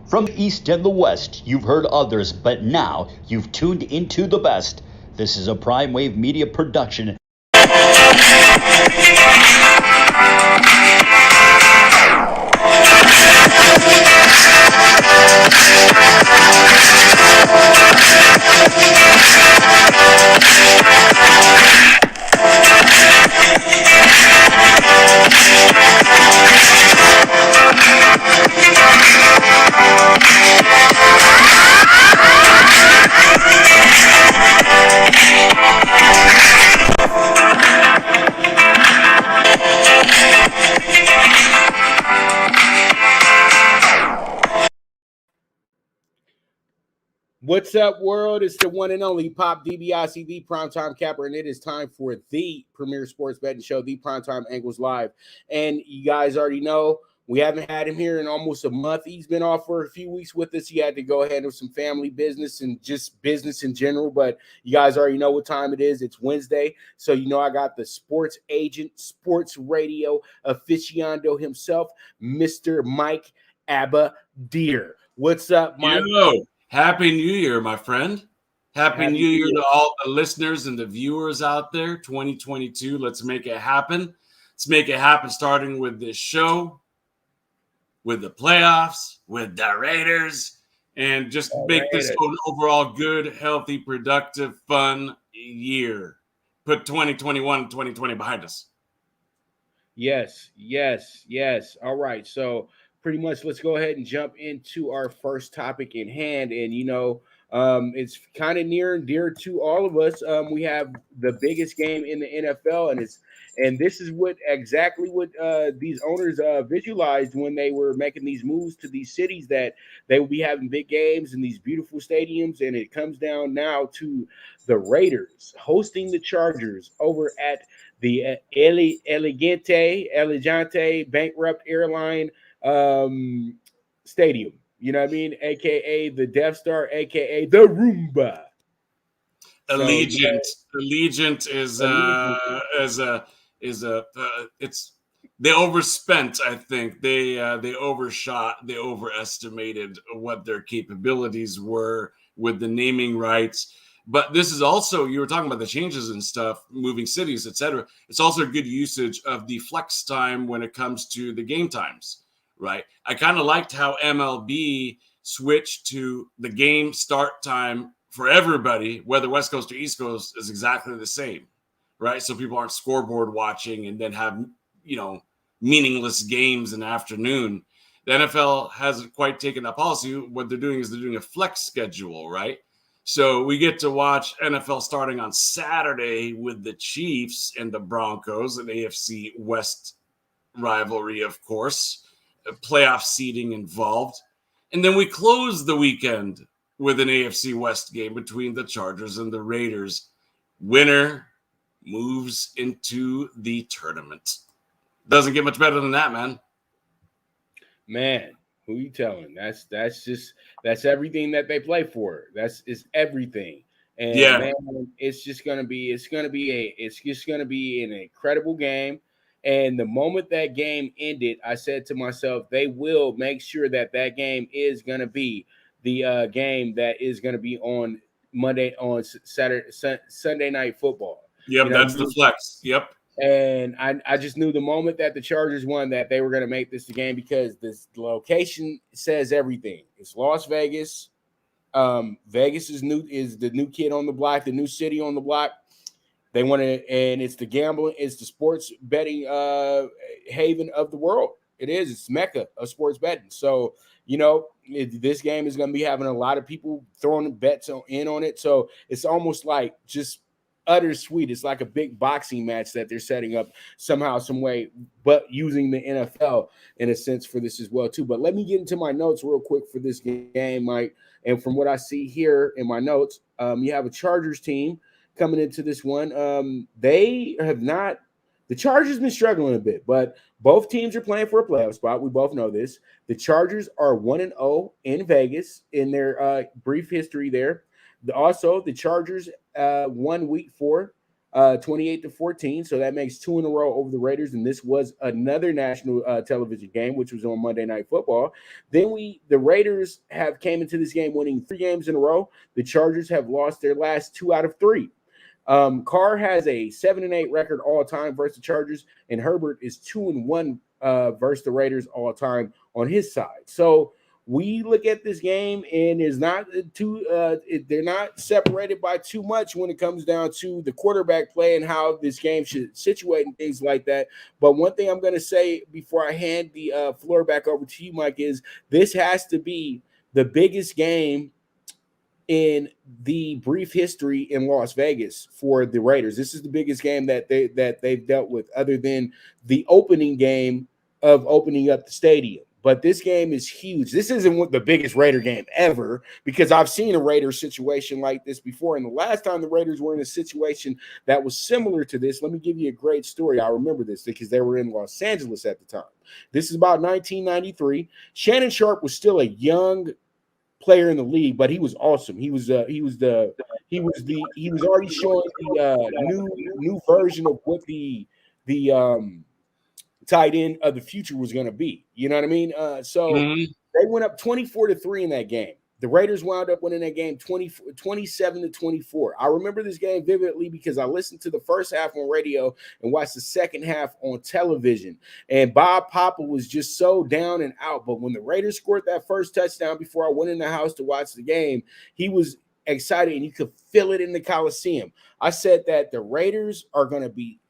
From the East and the West, you've heard others, but now you've tuned into the best. This is a Prime Wave Media production. What's up, world? It's the one and only Pop DBIC, the Primetime Capper, and it is time for the premier sports betting show, the Primetime Angles Live. And you guys already know we haven't had him here in almost a month. He's been off for a few weeks with us. He had to go handle some family business and just business in general. But you guys already know what time it is. It's Wednesday. So you know I got the sports agent, sports radio aficionado himself, Mr. Mike Abadir. What's up, Mike? Yo. Happy New Year, my friend. Happy New Year to all the listeners and the viewers out there. 2022, let's make it happen. Let's make it happen starting with this show, with the playoffs, with the Raiders, and just make this an overall good, healthy, productive, fun year. Put 2021 and 2020 behind us. Yes. All right, so pretty much let's go ahead and jump into our first topic in hand. And, it's kind of near and dear to all of us. We have the biggest game in the NFL, and this is exactly what these owners visualized when they were making these moves to these cities, that they will be having big games in these beautiful stadiums. And it comes down now to the Raiders hosting the Chargers over at the Elegante bankrupt airline stadium, you know what I mean, aka the Death Star, aka the Roomba. Allegiant it's they overspent. I think they overshot, they overestimated what their capabilities were with the naming rights. But this is also, you were talking about the changes and stuff, moving cities, etc. It's also a good usage of the flex time when it comes to the game times. Right. I kind of liked how MLB switched to the game start time for everybody, whether West Coast or East Coast, is exactly the same. Right. So people aren't scoreboard watching and then have, meaningless games in the afternoon. The NFL hasn't quite taken that policy. What they're doing is they're doing a flex schedule. Right. So we get to watch NFL starting on Saturday with the Chiefs and the Broncos, an AFC West rivalry, of course. Playoff seeding involved. And then we close the weekend with an AFC West game between the Chargers and the Raiders. Winner moves into the tournament. Doesn't get much better than that, man. Man, who you telling? That's everything that they play for. It's everything. And yeah, man, it's just gonna be an incredible game. And the moment that game ended, I said to myself, they will make sure that game is going to be the game that is going to be on Monday, on Sunday Night Football. Yep, that's the flex. Yep. And I just knew the moment that the Chargers won that they were going to make this the game, because this location says everything. It's Las Vegas. Vegas is the new kid on the block, the new city on the block. They want to, and it's the gambling, it's the sports betting haven of the world. It is. It's Mecca of sports betting. So, this game is going to be having a lot of people throwing bets in on it. So it's almost like just utter sweet. It's like a big boxing match that they're setting up somehow, some way, but using the NFL in a sense for this as well too. But let me get into my notes real quick for this game, Mike. And from what I see here in my notes, you have a Chargers team coming into this one. The Chargers been struggling a bit, but both teams are playing for a playoff spot. We both know this. The Chargers are 1-0 in Vegas in their brief history there. Also, the Chargers won week 4 28-14. So that makes 2 in a row over the Raiders. And this was another national television game, which was on Monday Night Football. Then the Raiders have came into this game winning 3 games in a row. The Chargers have lost their last 2 out of 3. Carr has a 7-8 record all time versus the Chargers, and Herbert is 2-1 versus the Raiders all time on his side. So we look at this game, and there's not they're not separated by too much when it comes down to the quarterback play and how this game should situate and things like that. But one thing I'm going to say before I hand the floor back over to you, Mike, is this has to be the biggest game in the brief history in Las Vegas for the Raiders. This is the biggest game that they've dealt with, other than the opening game of opening up the stadium. But this game is huge. This isn't the biggest Raider game ever, because I've seen a Raiders situation like this before. And the last time the Raiders were in a situation that was similar to this, let me give you a great story. I remember this because they were in Los Angeles at the time. This is about 1993. Shannon Sharp was still a young player in the league, but he was awesome. He was already showing the new version of what the tight end of the future was going to be. You know what I mean? They went up 24-3 in that game. The Raiders wound up winning that game 27-24. I remember this game vividly because I listened to the first half on radio and watched the second half on television. And Bob Papa was just so down and out. But when the Raiders scored that first touchdown before I went in the house to watch the game, he was excited and you could feel it in the Coliseum. I said that the Raiders are going to be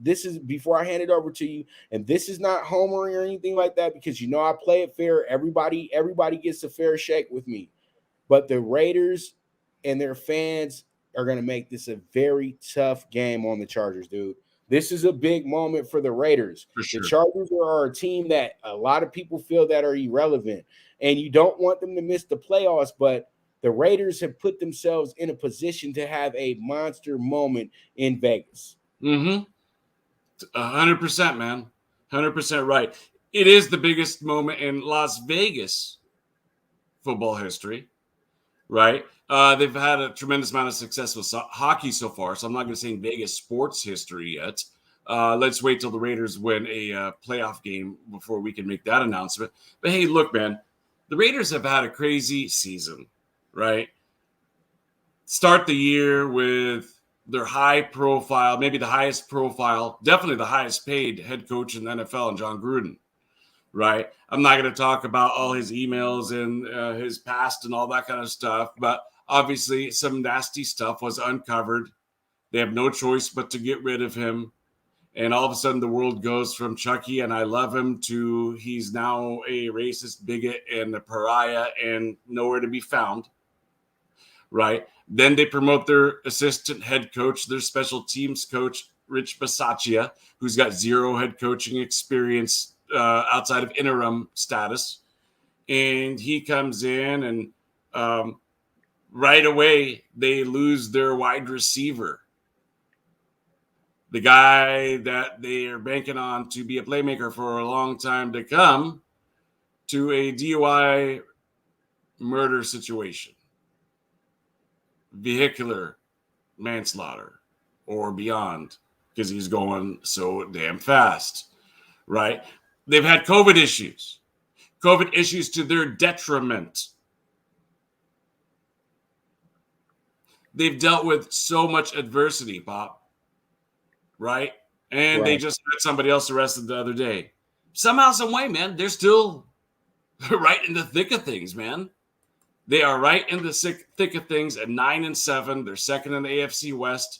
this is before I hand it over to you, and this is not homering or anything like that, because you know I play it fair. Everybody gets a fair shake with me. But the Raiders and their fans are going to make this a very tough game on the Chargers, dude. This is a big moment for the Raiders. For sure. The Chargers are a team that a lot of people feel that are irrelevant, and you don't want them to miss the playoffs, but the Raiders have put themselves in a position to have a monster moment in Vegas. 100%, man. 100% right. It is the biggest moment in Las Vegas football history, right? They've had a tremendous amount of success with hockey so far, so I'm not going to say in Vegas sports history yet. Let's wait till the Raiders win a playoff game before we can make that announcement. But hey, look, man, the Raiders have had a crazy season, right? Start the year with their high profile, maybe the highest profile, definitely the highest paid head coach in the NFL, and John Gruden, right? I'm not going to talk about all his emails and his past and all that kind of stuff, but obviously some nasty stuff was uncovered. They have no choice but to get rid of him. And all of a sudden the world goes from Chucky and I love him to he's now a racist bigot and a pariah and nowhere to be found, right? Then they promote their assistant head coach, their special teams coach, Rich Bisaccia, who's got zero head coaching experience outside of interim status. And he comes in and right away they lose their wide receiver. The guy that they are banking on to be a playmaker for a long time to come, to a DUI murder situation. Vehicular manslaughter or beyond, because he's going so damn fast, right? They've had COVID issues to their detriment. They've dealt with so much adversity, Pop, right? And They just had somebody else arrested the other day. Somehow, some way, man, they're still right in the thick of things, man. They are right in the thick of things at 9-7. They're second in the AFC West.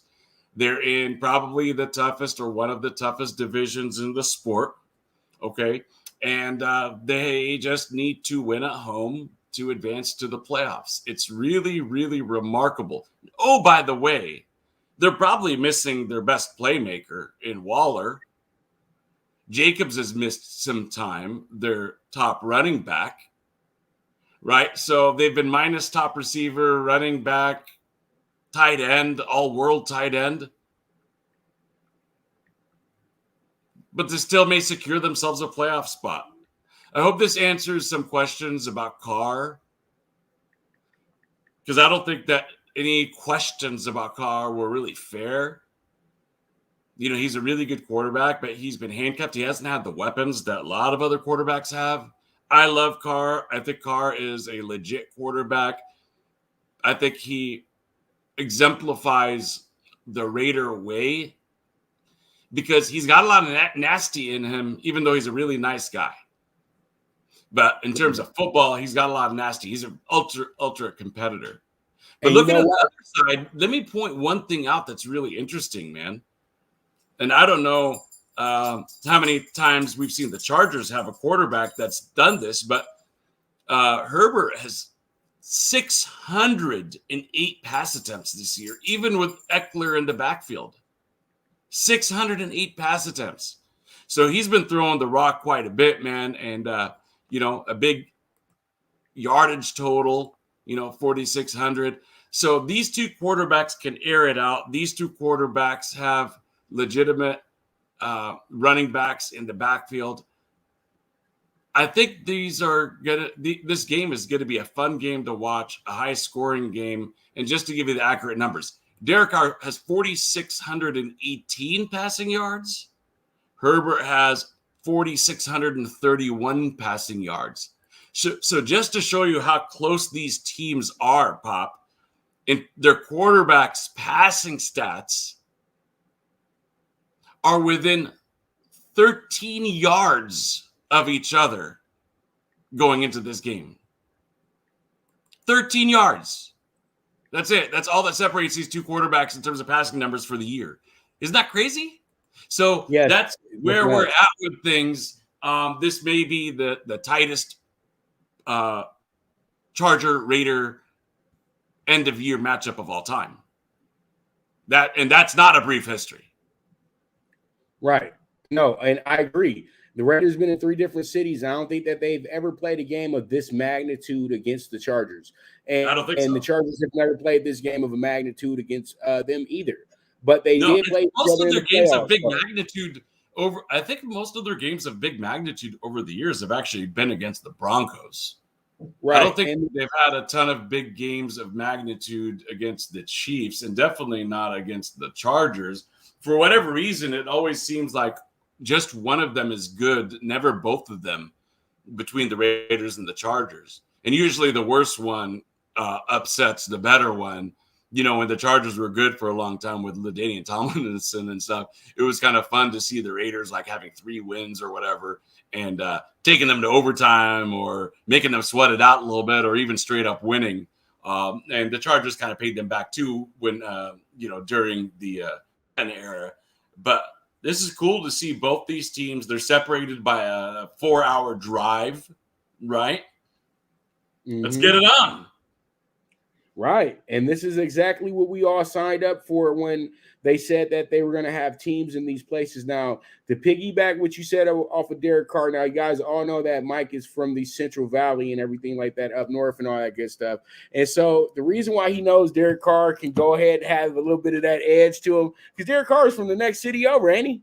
They're in probably the toughest or one of the toughest divisions in the sport. Okay. And they just need to win at home to advance to the playoffs. It's really, really remarkable. Oh, by the way, they're probably missing their best playmaker in Waller. Jacobs has missed some time, their top running back. Right, so they've been minus top receiver, running back, tight end, all-world tight end. But they still may secure themselves a playoff spot. I hope this answers some questions about Carr, because I don't think that any questions about Carr were really fair. He's a really good quarterback, but he's been handcuffed. He hasn't had the weapons that a lot of other quarterbacks have. I love Carr. I think Carr is a legit quarterback. I think he exemplifies the Raider way because he's got a lot of nasty in him, even though he's a really nice guy. But in terms of football, he's got a lot of nasty. He's an ultra competitor. But looking at the other side, let me point one thing out that's really interesting, man. And I don't know how many times we've seen the Chargers have a quarterback that's done this, but Herbert has 608 pass attempts this year, even with Eckler in the backfield. 608 pass attempts. So he's been throwing the rock quite a bit, man. And, a big yardage total, 4,600. So these two quarterbacks can air it out. These two quarterbacks have legitimate running backs in the backfield. I think this game is going to be a fun game to watch, a high-scoring game. And just to give you the accurate numbers, Derek Carr has 4,618 passing yards. Herbert has 4,631 passing yards. So just to show you how close these teams are, Pop, in their quarterbacks' passing stats are within 13 yards of each other going into this game. 13 yards. That's it. That's all that separates these two quarterbacks in terms of passing numbers for the year. Isn't that crazy? So that's where we're at with things. This may be the tightest Charger-Raider end-of-year matchup of all time. That's not a brief history. Right. No, and I agree. The Raiders been in 3 different cities. I don't think that they've ever played a game of this magnitude against the Chargers. And, I don't think so. The Chargers have never played this game of a magnitude against them either. But they did play most of their games of big magnitude over. I think most of their games of big magnitude over the years have actually been against the Broncos. Right. I don't think they've had a ton of big games of magnitude against the Chiefs, and definitely not against the Chargers. For whatever reason, it always seems like just one of them is good, never both of them, between the Raiders and the Chargers. And usually the worst one upsets the better one. When the Chargers were good for a long time with LaDainian Tomlinson and stuff, it was kind of fun to see the Raiders like having 3 wins or whatever and taking them to overtime or making them sweat it out a little bit or even straight up winning. And the Chargers kind of paid them back too when, during the era. But this is cool to see both these teams. They're separated by a 4-hour drive, right? Mm-hmm. Let's get it on. Right. And this is exactly what we all signed up for when they said that they were going to have teams in these places. Now, to piggyback what you said off of Derek Carr, now you guys all know that Mike is from the Central Valley and everything like that up north and all that good stuff. And so the reason why he knows Derek Carr can go ahead and have a little bit of that edge to him, because Derek Carr is from the next city over, ain't he?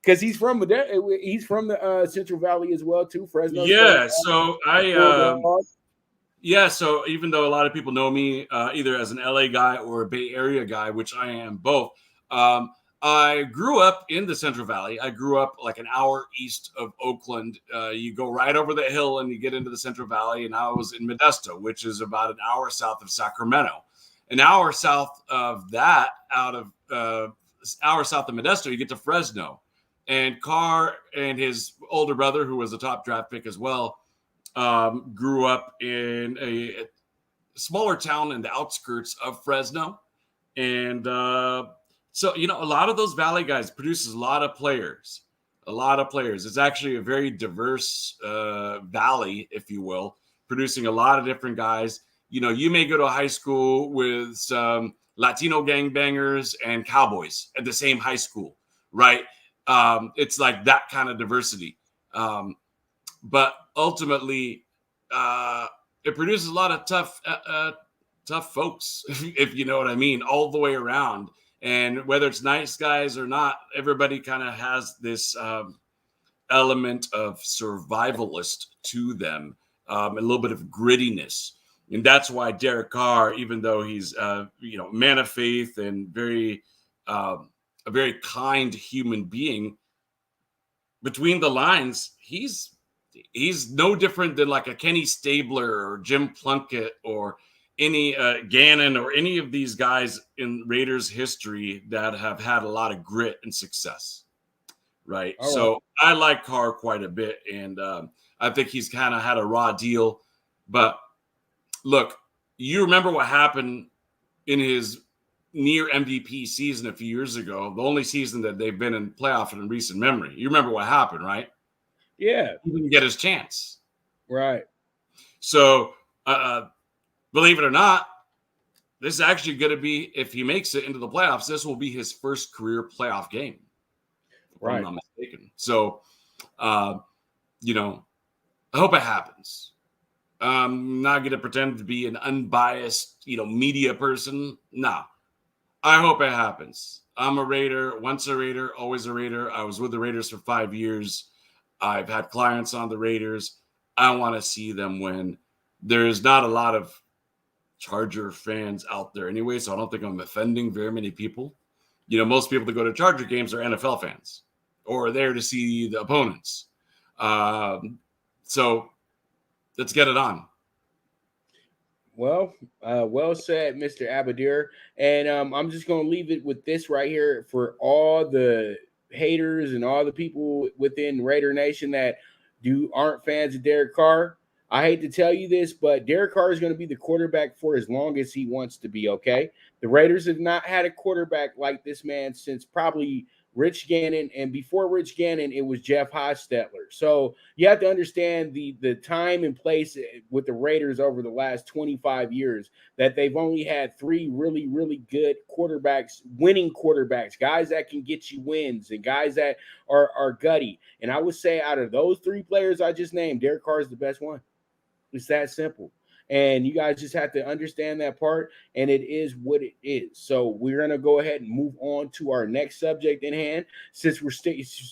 Because he's from the Central Valley as well, too, Fresno. Yeah, so so even though a lot of people know me either as an LA guy or a Bay Area guy, which I am both, I grew up in the Central Valley. I grew up like an hour east of Oakland. You go right over the hill and you get into the Central Valley, and I was in Modesto, which is about an hour south of Sacramento. An hour south of that, hour south of Modesto, you get to Fresno. And Carr and his older brother, who was a top draft pick as well, grew up in a smaller town in the outskirts of Fresno. And so, a lot of those Valley guys produces a lot of players. It's actually a very diverse valley, if you will, producing a lot of different guys. You may go to a high school with some Latino gangbangers and cowboys at the same high school, right? It's like that kind of diversity. But ultimately, it produces a lot of tough folks, if you know what I mean, all the way around. And whether it's nice guys or not, everybody kind of has this element of survivalist to them, a little bit of grittiness. And that's why Derek Carr, even though he's, man of faith and very a very kind human being. Between the lines, he's no different than like a Kenny Stabler or Jim Plunkett or any Gannon or any of these guys in Raiders history that have had a lot of grit and success. Right. All So right. I like Carr quite a bit. And I think he's kind of had a raw deal. But look, you remember what happened in his near MVP season a few years ago, the only season that they've been in playoff in recent memory. You remember what happened, right? Yeah. He didn't get his chance. Right. So believe it or not, this is actually going to be, if he makes it into the playoffs, this will be his first career playoff game. If I'm not mistaken. So, you know, I hope it happens. I'm not going to pretend to be an unbiased, media person. No, I hope it happens. I'm a Raider, once a Raider, always a Raider. I was with the Raiders for 5 years. I've had clients on the Raiders. I want to see them win. There's not a lot of Charger fans out there anyway, so I don't think I'm offending very many people. Most people that go to Charger games are NFL fans or are there to see the opponents. So let's get it on. Well, well said, Mr. Abadir. And I'm just going to leave it with this right here for all the haters and all the people within Raider Nation that aren't fans of Derek Carr. I hate to tell you this, but Derek Carr is going to be the quarterback for as long as he wants to be, okay? The Raiders have not had a quarterback like this man since probably Rich Gannon, and before Rich Gannon, it was Jeff Hostetler. So you have to understand the time and place with the Raiders over the last 25 years that they've only had 3 really, really good quarterbacks, winning quarterbacks, guys that can get you wins and guys that are gutty. And I would say out of those 3 players I just named, Derek Carr is the best one. It's that simple. And you guys just have to understand that part, and it is what it is. So we're going to go ahead and move on to our next subject in hand. Since we're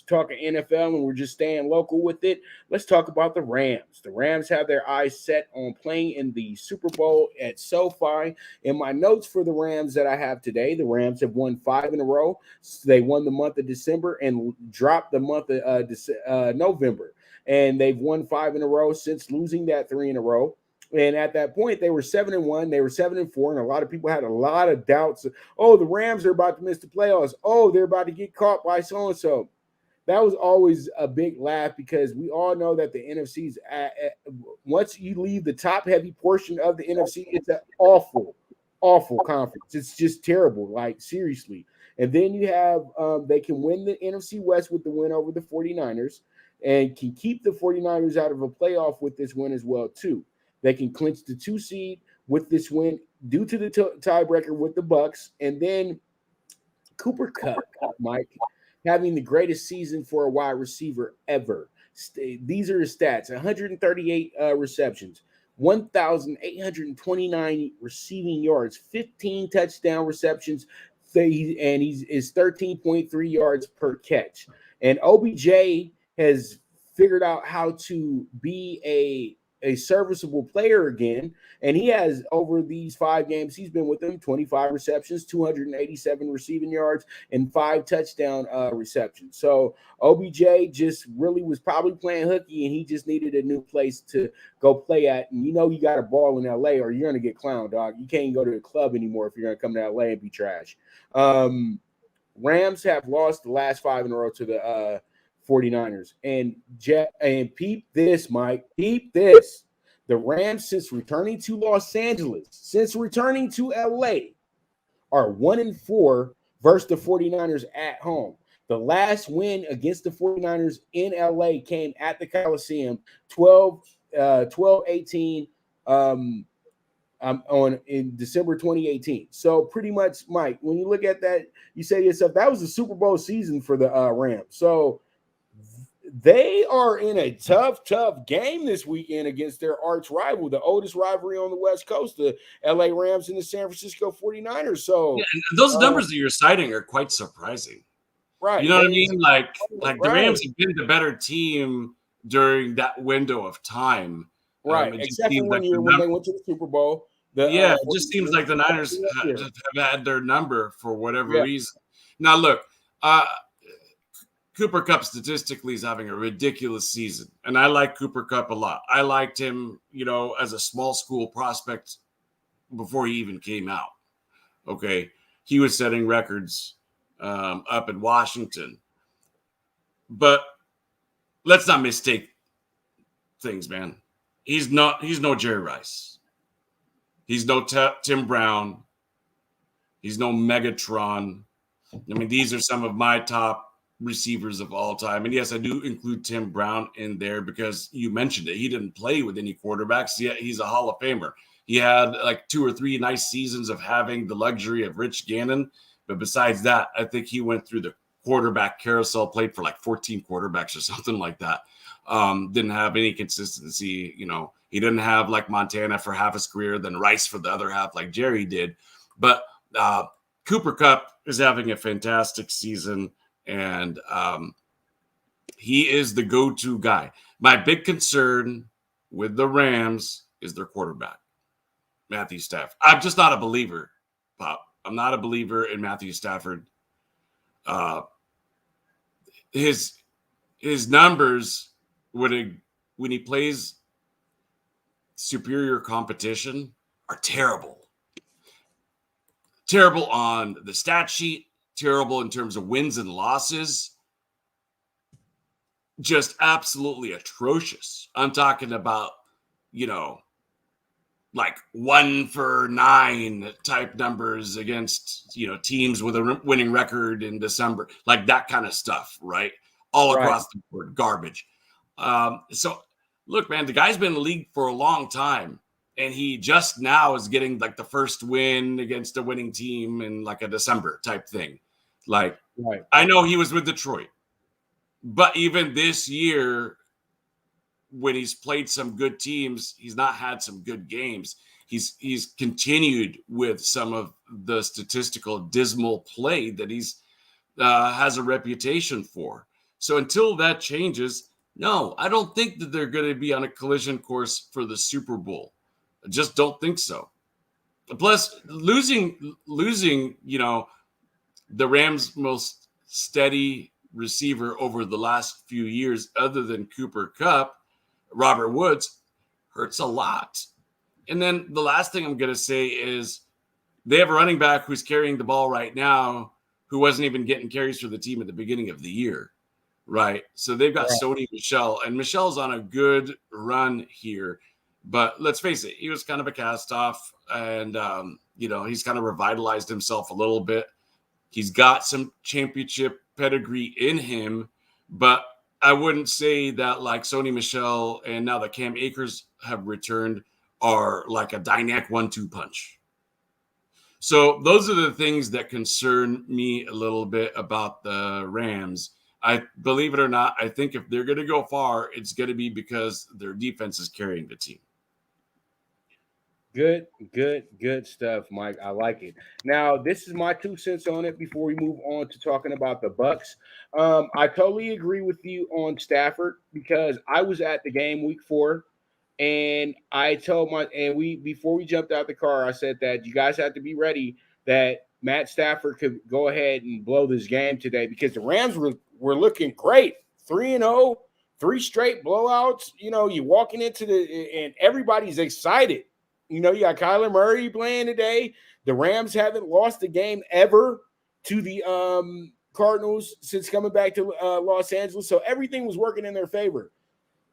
talking NFL and we're just staying local with it, let's talk about the Rams. The Rams have their eyes set on playing in the Super Bowl at SoFi. In my notes for the Rams that I have today, the Rams have won 5 in a row. So they won the month of December and dropped the month of November. And they've won 5 in a row since losing that 3 in a row. And at that point, they were 7-1. They were 7-4, and a lot of people had a lot of doubts. Oh, the Rams are about to miss the playoffs. Oh, they're about to get caught by so and so. That was always a big laugh because we all know that the NFC's once you leave the top-heavy portion of the NFC, it's an awful, awful conference. It's just terrible, like seriously. And then you have they can win the NFC West with the win over the 49ers and can keep the 49ers out of a playoff with this win as well, too. They can clinch the 2 seed with this win due to the tiebreaker with the Bucs. And then Cooper Kupp, Mike, having the greatest season for a wide receiver ever. These are his stats: 138 receptions, 1,829 receiving yards, 15 touchdown receptions, and he's 13.3 yards per catch. And OBJ has figured out how to be a serviceable player again, and he has, over these 5 games he's been with them, 25 receptions, 287 receiving yards, and 5 touchdown receptions. So OBJ just really was probably playing hooky, and he just needed a new place to go play at. And you got to ball in LA or you're going to get clowned, dog. You can't go to the club anymore if you're going to come to LA and be trash. Rams have lost the last 5 in a row to the 49ers. And peep this, Mike. Peep this. The Rams, since returning to Los Angeles, since returning to LA, are 1-4 versus the 49ers at home. The last win against the 49ers in LA came at the Coliseum, 12-18 in December 2018. So pretty much, Mike, when you look at that, you say to yourself, that was a Super Bowl season for the Rams. So they are in a tough game this weekend against their arch rival, the oldest rivalry on the West Coast, the LA Rams and the San Francisco 49ers. So yeah, those numbers that you're citing are quite surprising. Right. You know what I mean? Like the Rams have been the better team during that window of time. Right. Except for when they went to the Super Bowl. It just seems like the Niners have had their number for whatever reason. Now, look, Cooper Kupp statistically is having a ridiculous season, and I like Cooper Kupp a lot. I liked him, as a small school prospect before he even came out. Okay, he was setting records up in Washington, but let's not mistake things, man. He's no Jerry Rice. He's no Tim Brown. He's no Megatron. I mean, these are some of my top receivers of all time. And yes, I do include Tim Brown in there because you mentioned it. He didn't play with any quarterbacks, yet he's a Hall of Famer. He had like 2 or 3 nice seasons of having the luxury of Rich Gannon. But besides that, I think he went through the quarterback carousel, played for like 14 quarterbacks or something like that. Didn't have any consistency. He didn't have like Montana for half his career, then Rice for the other half like Jerry did. But Cooper Kupp is having a fantastic season, and he is the go-to guy. My big concern with the Rams is their quarterback, Matthew Stafford. I'm just not a believer, Pop. I'm not a believer in Matthew Stafford. His numbers when he plays superior competition are terrible. Terrible on the stat sheet, terrible in terms of wins and losses. Just absolutely atrocious. I'm talking about, like 1 for 9 type numbers against, teams with a winning record in December, like that kind of stuff, right? All across the board, garbage. So look, man, the guy's been in the league for a long time, and he just now is getting like the first win against a winning team in like a December type thing. Like, I know he was with Detroit, but even this year, when he's played some good teams, he's not had some good games. He's continued with some of the statistical dismal play that he's has a reputation for. So until that changes, no, I don't think that they're going to be on a collision course for the Super Bowl. I just don't think so. Plus, losing, the Rams' most steady receiver over the last few years, other than Cooper Kupp, Robert Woods, hurts a lot. And then the last thing I'm going to say is they have a running back who's carrying the ball right now who wasn't even getting carries for the team at the beginning of the year, right? So they've got Sony Michel, and Michel's on a good run here. But let's face it, he was kind of a cast-off, and, he's kind of revitalized himself a little bit. He's got some championship pedigree in him, but I wouldn't say that like Sony Michel and now that Cam Akers have returned are like a dynamic 1-2 punch. So those are the things that concern me a little bit about the Rams. I believe it or not, I think if they're going to go far, it's going to be because their defense is carrying the team. Good stuff, Mike. I like it. Now, this is my 2 cents on it before we move on to talking about the Bucs. I totally agree with you on Stafford because I was at the game week 4, and I told before we jumped out the car, I said that you guys have to be ready that Matt Stafford could go ahead and blow this game today because the Rams were looking great, 3-0, 3 straight blowouts. You're walking into and everybody's excited. You got Kyler Murray playing today. The Rams haven't lost a game ever to the Cardinals since coming back to Los Angeles. So everything was working in their favor.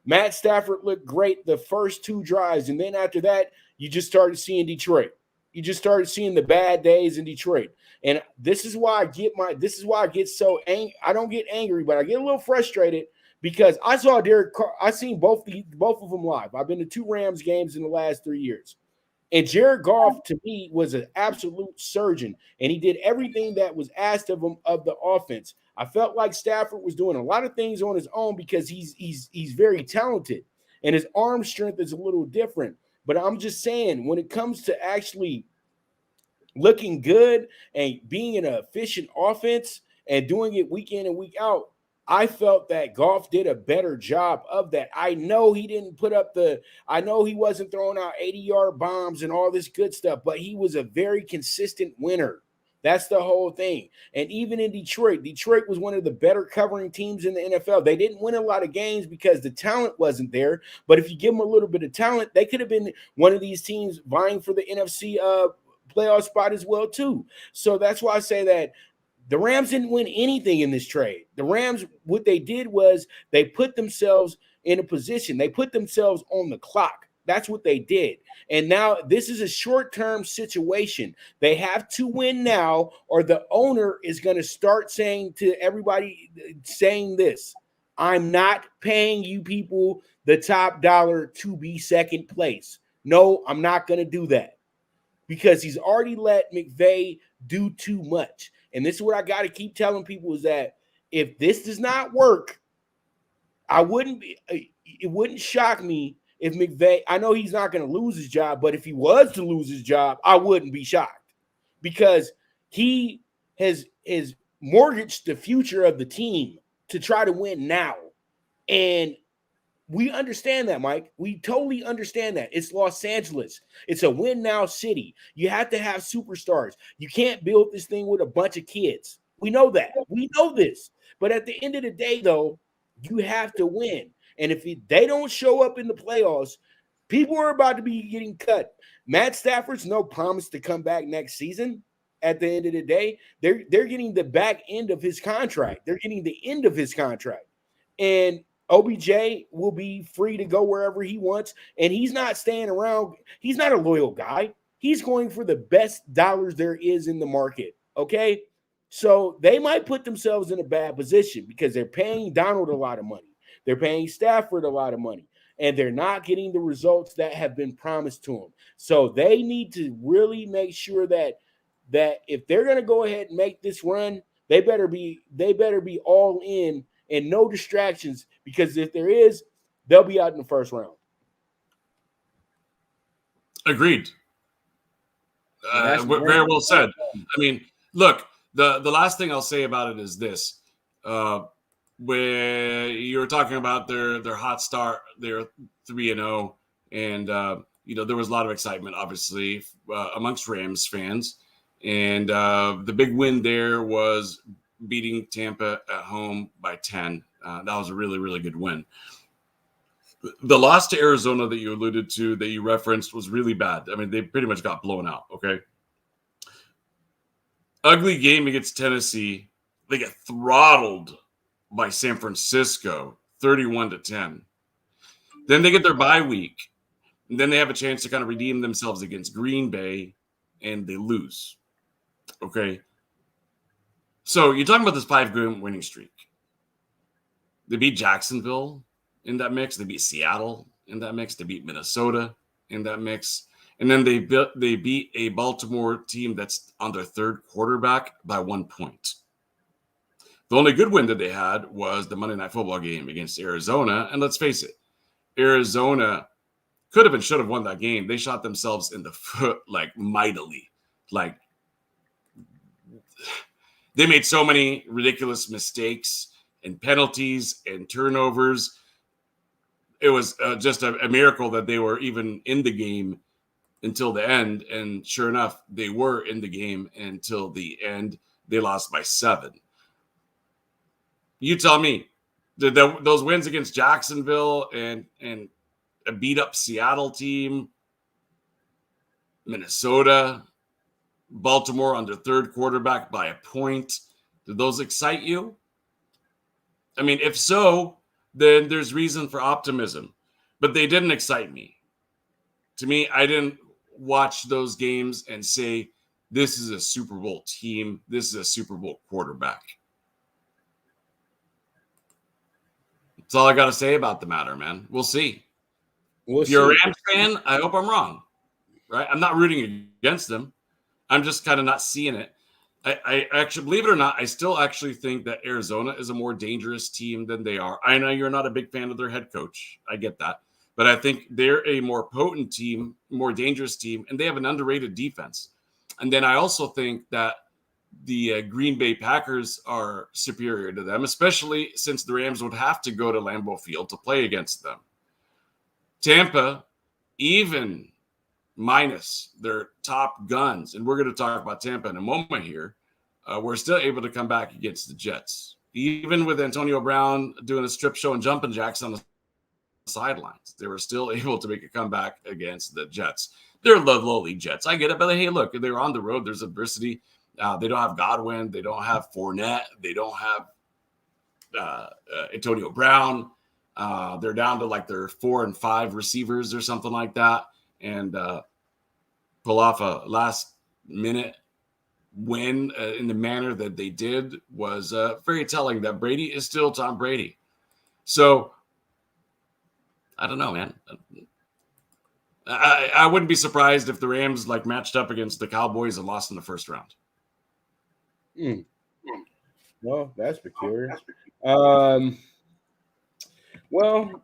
Matt Stafford looked great the first 2 drives. And then after that, you just started seeing Detroit. You just started seeing the bad days in Detroit. And this is why I get so angry. I don't get angry, but I get a little frustrated because I saw I seen both of them live. I've been to 2 Rams games in the last 3 years. And Jared Goff, to me, was an absolute surgeon, and he did everything that was asked of him of the offense. I felt like Stafford was doing a lot of things on his own because he's very talented, and his arm strength is a little different. But I'm just saying, when it comes to actually looking good and being an efficient offense and doing it week in and week out, I felt that Goff did a better job of that. I know he didn't I know he wasn't throwing out 80-yard bombs and all this good stuff, but he was a very consistent winner. That's the whole thing. And even in Detroit was one of the better covering teams in the NFL. They didn't win a lot of games because the talent wasn't there. But if you give them a little bit of talent, they could have been one of these teams vying for the NFC playoff spot as well, too. So that's why I say that the Rams didn't win anything in this trade. The Rams, what they did was they put themselves in a position. They put themselves on the clock. That's what they did. And now this is a short-term situation. They have to win now, or the owner is going to start saying to everybody, saying this: I'm not paying you people the top dollar to be second place. No, I'm not going to do that, because he's already let McVay do too much. And this is what I got to keep telling people, is that if this does not work, it wouldn't shock me if McVay, I know he's not going to lose his job, but if he was to lose his job, I wouldn't be shocked, because he has mortgaged the future of the team to try to win now. And we understand that, Mike. We totally understand that. It's Los Angeles. It's a win now city. You have to have superstars. You can't build this thing with a bunch of kids. We know that. We know this. But at the end of the day, though, you have to win. And if they don't show up in the playoffs, people are about to be getting cut. Matt Stafford's no promise to come back next season. At the end of the day, they're getting the back end of his contract. They're getting the end of his contract. And OBJ will be free to go wherever he wants. And he's not staying around. He's not a loyal guy. He's going for the best dollars there is in the market. Okay? So they might put themselves in a bad position because they're paying Donald a lot of money. They're paying Stafford a lot of money, and they're not getting the results that have been promised to them. So they need to really make sure that if they're going to go ahead and make this run, they better be all in and no distractions, because if there is, they'll be out in the first round. Agreed. Very well said. I mean, look, the last thing I'll say about it is this. Where you were talking about their hot start, they're 3-0, and there was a lot of excitement, obviously, amongst Rams fans, and the big win there was beating Tampa at home by 10. That was a really, really good win. The loss to Arizona that you alluded to, that you referenced, was really bad. I mean, they pretty much got blown out. Okay, ugly game against Tennessee. They get throttled by San Francisco, 31-10. Then they get their bye week, and then they have a chance to kind of redeem themselves against Green Bay, and they lose. Okay, so you're talking about this 5-game winning streak. They beat Jacksonville in that mix. They beat Seattle in that mix. They beat Minnesota in that mix, and then they beat a Baltimore team that's on their third quarterback by 1 point. The only good win that they had was the Monday Night Football game against Arizona. And let's face it, Arizona could have and should have won that game. They shot themselves in the foot like mightily. Like, they made so many ridiculous mistakes and penalties and turnovers. It was just a miracle that they were even in the game until the end. And sure enough, they were in the game until the end. They lost by 7. You tell me, did those wins against Jacksonville and a beat-up Seattle team, Minnesota, Baltimore on their third quarterback by a point, did those excite you? I mean, if so, then there's reason for optimism. But they didn't excite me. To me, I didn't watch those games and say, this is a Super Bowl team, this is a Super Bowl quarterback. That's all I got to say about the matter, man. We'll see. If you're a Rams fan, I hope I'm wrong. Right? I'm not rooting against them. I'm just kind of not seeing it. I actually, believe it or not, I still actually think that Arizona is a more dangerous team than they are. I know you're not a big fan of their head coach. I get that. But I think they're a more potent team, more dangerous team, and they have an underrated defense. And then I also think that the Green Bay Packers are superior to them, especially since the Rams would have to go to Lambeau Field to play against them. Tampa, even minus their top guns, and we're going to talk about Tampa in a moment here, were still able to come back against the Jets. Even with Antonio Brown doing a strip show and jumping jacks on the sidelines, they were still able to make a comeback against the Jets. They're the lowly Jets. I get it, but hey, look, they're on the road. There's adversity. They don't have Godwin. They don't have Fournette. They don't have Antonio Brown. They're down to like their 4 and 5 receivers or something like that, and pull off a last-minute win in the manner that they did was very telling that Brady is still Tom Brady. So I don't know, man. I wouldn't be surprised if the Rams like matched up against the Cowboys and lost in the first round. Well, that's peculiar. Well,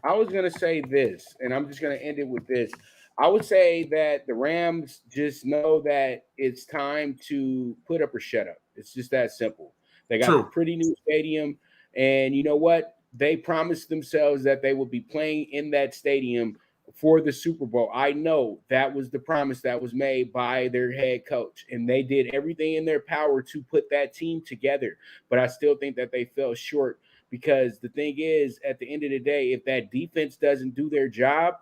I was going to say this, and I'm just going to end it with this. I would say that the Rams just know that it's time to put up or shut up. It's just that simple. They got a pretty new stadium, and you know what? They promised themselves that they would be playing in that stadium for the Super Bowl. I know that was the promise that was made by their head coach, and they did everything in their power to put that team together. But I still think that they fell short, because the thing is, at the end of the day, if that defense doesn't do their job,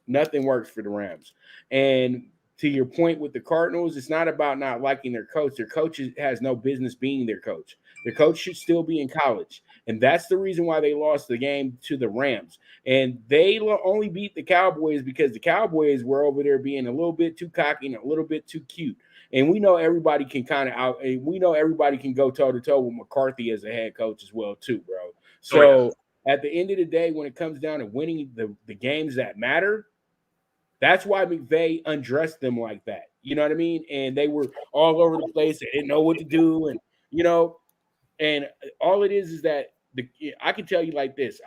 nothing works for the Rams. And to your point with the Cardinals, it's not about not liking their coach. Their coach has no business being their coach. Their coach should still be in college. And that's the reason why they lost the game to the Rams. And they only beat the Cowboys because the Cowboys were over there being a little bit too cocky and a little bit too cute. And we know everybody can everybody can go toe-to-toe with McCarthy as a head coach as well too, bro. So at the end of the day, when it comes down to winning the games that matter, that's why McVay undressed them like that. You know what I mean? And they were all over the place. They didn't know what to do. And, and all it is that I can tell you like this.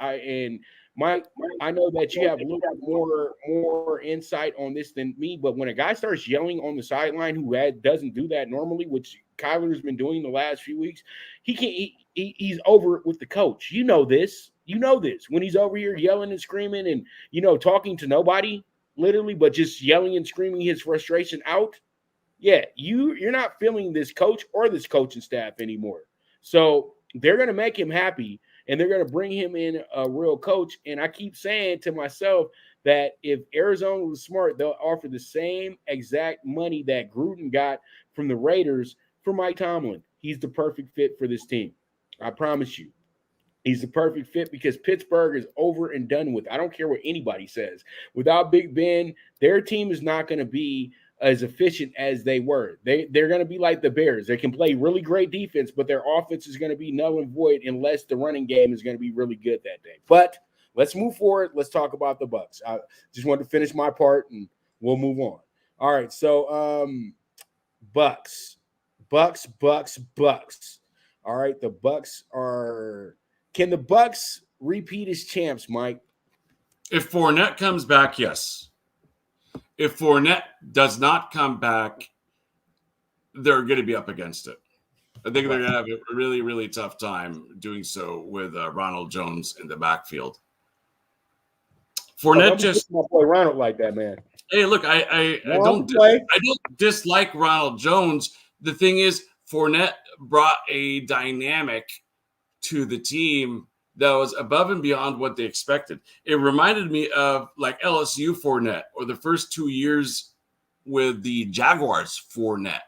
Mike, I know that you have a little bit more insight on this than me, but when a guy starts yelling on the sideline who doesn't do that normally, which Kyler's been doing the last few weeks, he's over it with the coach. You know this. When he's over here yelling and screaming and, talking to nobody, literally, but just yelling and screaming his frustration out. Yeah, you're not feeling this coach or this coaching staff anymore. So they're going to make him happy, and they're going to bring him in a real coach. And I keep saying to myself that if Arizona was smart, they'll offer the same exact money that Gruden got from the Raiders for Mike Tomlin. He's the perfect fit for this team. I promise you. He's the perfect fit because Pittsburgh is over and done with. I don't care what anybody says. Without Big Ben, their team is not going to be as efficient as they were. They're going to be like the Bears. They can play really great defense, but their offense is going to be null and void unless the running game is going to be really good that day. But let's move forward. Let's talk about the Bucs. I just wanted to finish my part, and we'll move on. All right, so Bucs. All right, the Bucs are – can the Bucs repeat as champs, Mike? If Fournette comes back, yes. If Fournette does not come back, they're going to be up against it. I think they're going to have a really, really tough time doing so with Ronald Jones in the backfield. Fournette just my boy Ronald like that, man. Hey, look, I don't dislike Ronald Jones. The thing is, Fournette brought a dynamic to the team that was above and beyond what they expected. It reminded me of like LSU Fournette or the first 2 years with the Jaguars Fournette.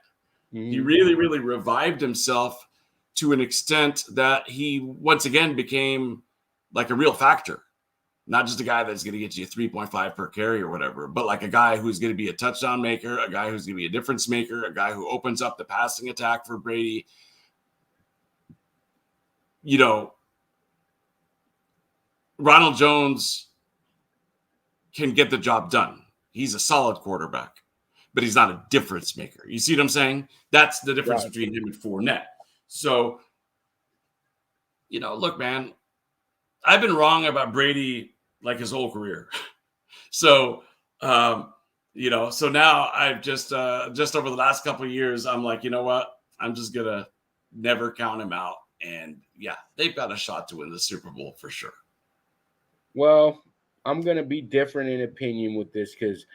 He really, really revived himself to an extent that he once again became like a real factor. Not just a guy that's going to get you 3.5 per carry or whatever, but like a guy who's going to be a touchdown maker, a guy who's going to be a difference maker, a guy who opens up the passing attack for Brady. Ronald Jones can get the job done. He's a solid quarterback, but he's not a difference maker. You see what I'm saying? That's the difference between him and Fournette. So, look, man, I've been wrong about Brady like his whole career. So, so now I've just over the last couple of years, I'm like, you know what? I'm just going to never count him out. And yeah, they've got a shot to win the Super Bowl for sure. Well, I'm going to be different in opinion with this because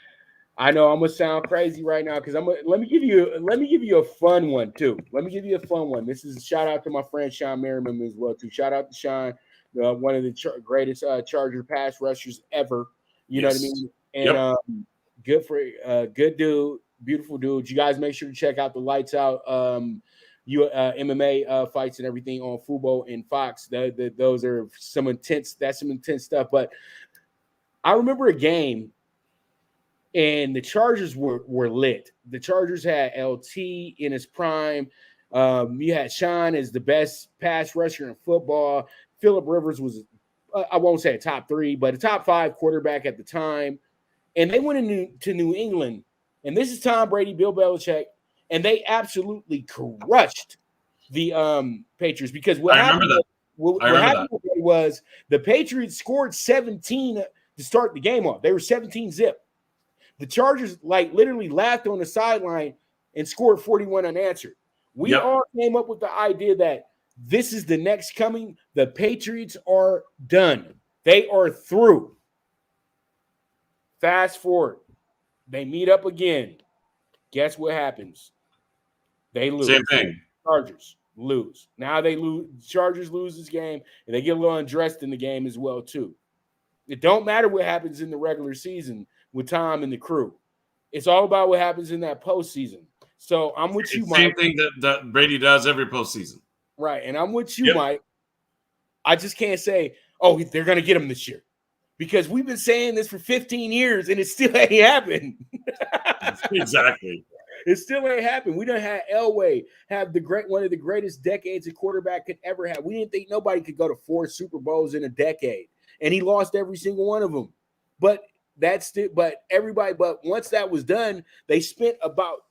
I know I'm gonna sound crazy right now because let me give you a fun one too. Let me give you a fun one. This is a shout out to my friend Sean Merriman as well too. Shout out to Sean, one of the greatest Charger pass rushers ever. You know what I Yes. mean? And Yep. good for good dude, beautiful dude. You guys make sure to check out the Lights Out MMA fights and everything on Fubo and Fox. Those are some intense. That's some intense stuff. But I remember a game. And the Chargers were lit. The Chargers had LT in his prime. You had Sean as the best pass rusher in football. Phillip Rivers was, I won't say a top 3, but a top 5 quarterback at the time. And they went to New England. And this is Tom Brady, Bill Belichick. And they absolutely crushed the Patriots. Because what happened was the Patriots scored 17 to start the game off. They were 17-zip. The Chargers literally laughed on the sideline and scored 41 unanswered. We all came up with the idea that this is the next coming. The Patriots are done. They are through. Fast forward. They meet up again. Guess what happens? They lose. Same thing. Chargers lose. Now they lose. Chargers lose this game, and they get a little undressed in the game as well too. It don't matter what happens in the regular season with Tom and the crew. It's all about what happens in that postseason. So I'm with you, Mike. Same thing that Brady does every postseason. Right, and I'm with you, Mike. I just can't say, oh, they're going to get him this year. Because we've been saying this for 15 years, and it still ain't happened. Exactly. It still ain't happened. We done had Elway have one of the greatest decades a quarterback could ever have. We didn't think nobody could go to 4 Super Bowls in a decade. And he lost every single one of them. But once that was done, they spent about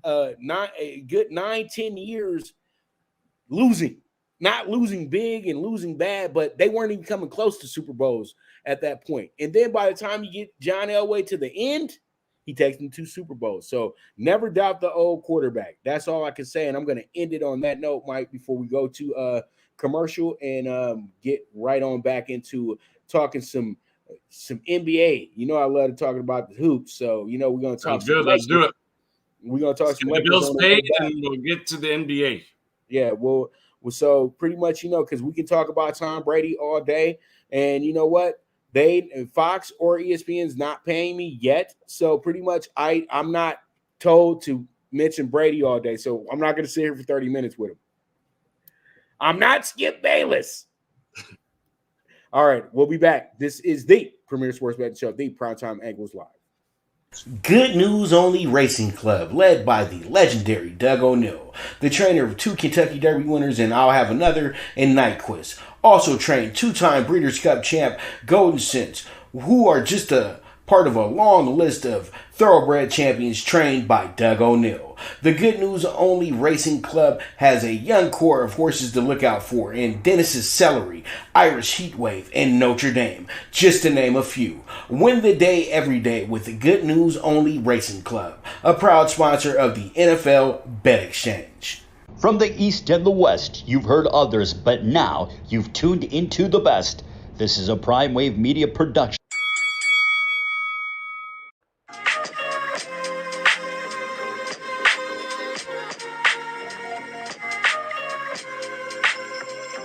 9-10 years losing, not losing big and losing bad, but they weren't even coming close to Super Bowls at that point. And then by the time you get John Elway to the end, he takes them to Super Bowls. So never doubt the old quarterback. That's all I can say. And I'm going to end it on that note, Mike, before we go to commercial and get right on back into talking some NBA. You know, I love talking about the hoops. So, we're going to talk. Good. Let's do it. We're going to talk some Lakers. Bills paid, and we'll get to the NBA. Yeah, well, so pretty much, because we can talk about Tom Brady all day. And you know what? Fox or ESPN's not paying me yet. So pretty much I'm not told to mention Brady all day. So I'm not going to sit here for 30 minutes with him. I'm not Skip Bayless. All right, we'll be back. This is the premier sports betting show, the Primetime Angles Live. Good News Only Racing Club, led by the legendary Doug O'Neill, the trainer of 2 Kentucky Derby winners, and I'll have another in Nyquist. Also trained 2-time Breeders' Cup champ Golden Sense, who are just a part of a long list of thoroughbred champions trained by Doug O'Neill. The Good News Only Racing Club has a young core of horses to look out for in Dennis's Celery, Irish Heatwave, and Notre Dame, just to name a few. Win the day every day with the Good News Only Racing Club, a proud sponsor of the NFL Bet Exchange. From the East and the West, you've heard others, but now you've tuned into the best. This is a Prime Wave Media production.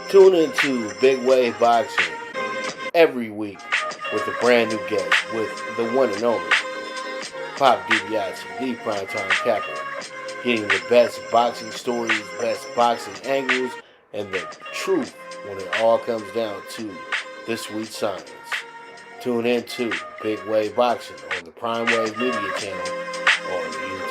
Tune into Big Wave Boxing every week with a brand new guest with the one and only Pop DiBiase, the Primetime Capper, getting the best boxing stories, best boxing angles, and the truth when it all comes down to the sweet science. Tune in to Big Wave Boxing on the Prime Wave Media channel on YouTube.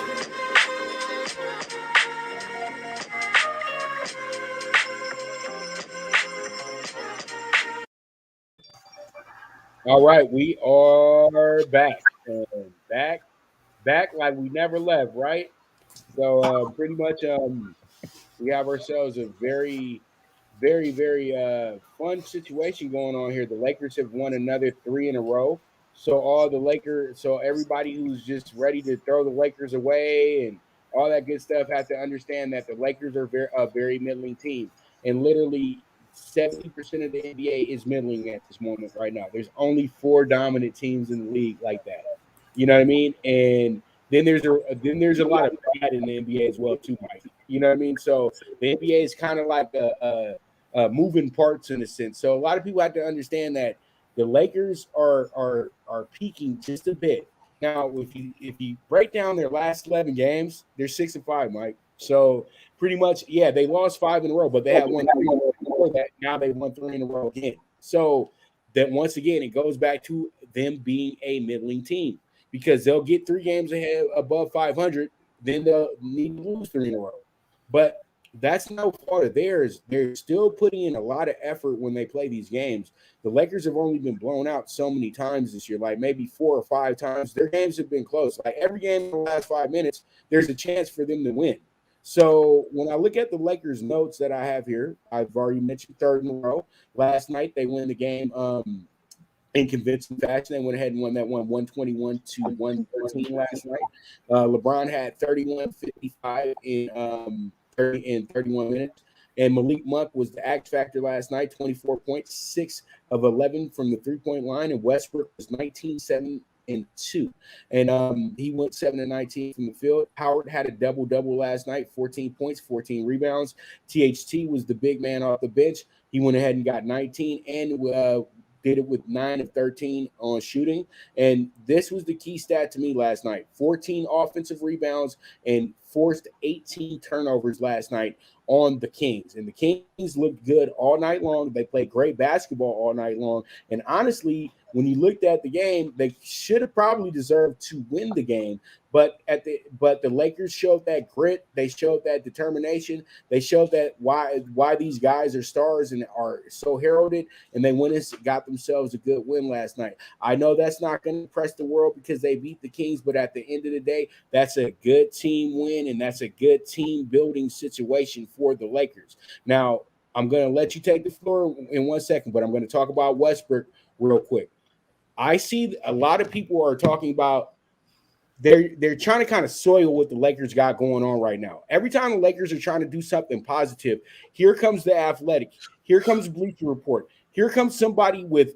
All right, we are back. Back like we never left, right? So pretty much we have ourselves a very, very, very fun situation going on here. The Lakers have won another 3 in a row. So everybody who's just ready to throw the Lakers away and all that good stuff has to understand that the Lakers are a very middling team. And literally 70% of the NBA is middling at this moment right now. There's only 4 dominant teams in the league like that. You know what I mean? And then there's a lot of bad in the NBA as well too, Mike. You know what I mean? So the NBA is kind of like a moving parts in a sense. So a lot of people have to understand that the Lakers are peaking just a bit. Now, if you break down their last 11 games, they're 6-5, Mike. So pretty much, yeah, they lost 5 in a row, but they had won 3 before that. Now they won 3 in a row again. So that once again, it goes back to them being a middling team because they'll get 3 games ahead above 500, then they'll need to lose 3 in a row. But that's no fault of theirs. They're still putting in a lot of effort when they play these games. The Lakers have only been blown out so many times this year, like maybe 4 or 5 times. Their games have been close. Like every game in the last 5 minutes, there's a chance for them to win. So when I look at the Lakers notes that I have here, I've already mentioned 3rd in a row. Last night they win the game in convincing fashion. They went ahead and won that one 121 to 113 last night. LeBron had 31, 55 in 31 minutes. And Malik Monk was the X factor last night, 24 points, 6 of 11 from the three-point line. And Westbrook was 19, 7 and 2. And he went 7 and 19 from the field. Howard had a double-double last night, 14 points, 14 rebounds. THT was the big man off the bench. He went ahead and got 19 and did it with 9 of 13 on shooting. And this was the key stat to me last night. 14 offensive rebounds and forced 18 turnovers last night on the Kings. And the Kings looked good all night long. They played great basketball all night long. And honestly, when you looked at the game, they should have probably deserved to win the game. But the Lakers showed that grit. They showed that determination. They showed that why these guys are stars and are so heralded. And they went and got themselves a good win last night. I know that's not going to impress the world because they beat the Kings, but at the end of the day, that's a good team win and that's a good team building situation for the Lakers. Now, I'm going to let you take the floor in 1 second, but I'm going to talk about Westbrook real quick. I see a lot of people are talking about they're trying to kind of soil what the Lakers got going on right now. Every time the Lakers are trying to do something positive, here comes the Athletic, here comes Bleacher Report, here comes somebody with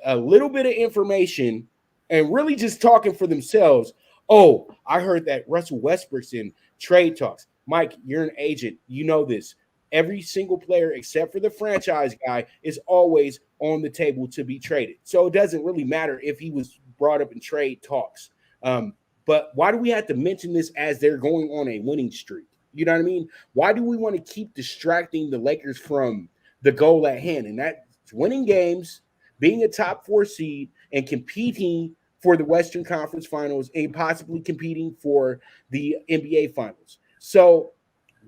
a little bit of information and really just talking for themselves. Oh, I heard that Russell Westbrook's in trade talks. Mike, you're an agent. You know this. Every single player except for the franchise guy is always on the table to be traded. So it doesn't really matter if he was brought up in trade talks. But why do we have to mention this as they're going on a winning streak? You know what I mean? Why do we want to keep distracting the Lakers from the goal at hand? And that's winning games, being a top 4 seed, and competing for the Western Conference Finals and possibly competing for the NBA Finals. So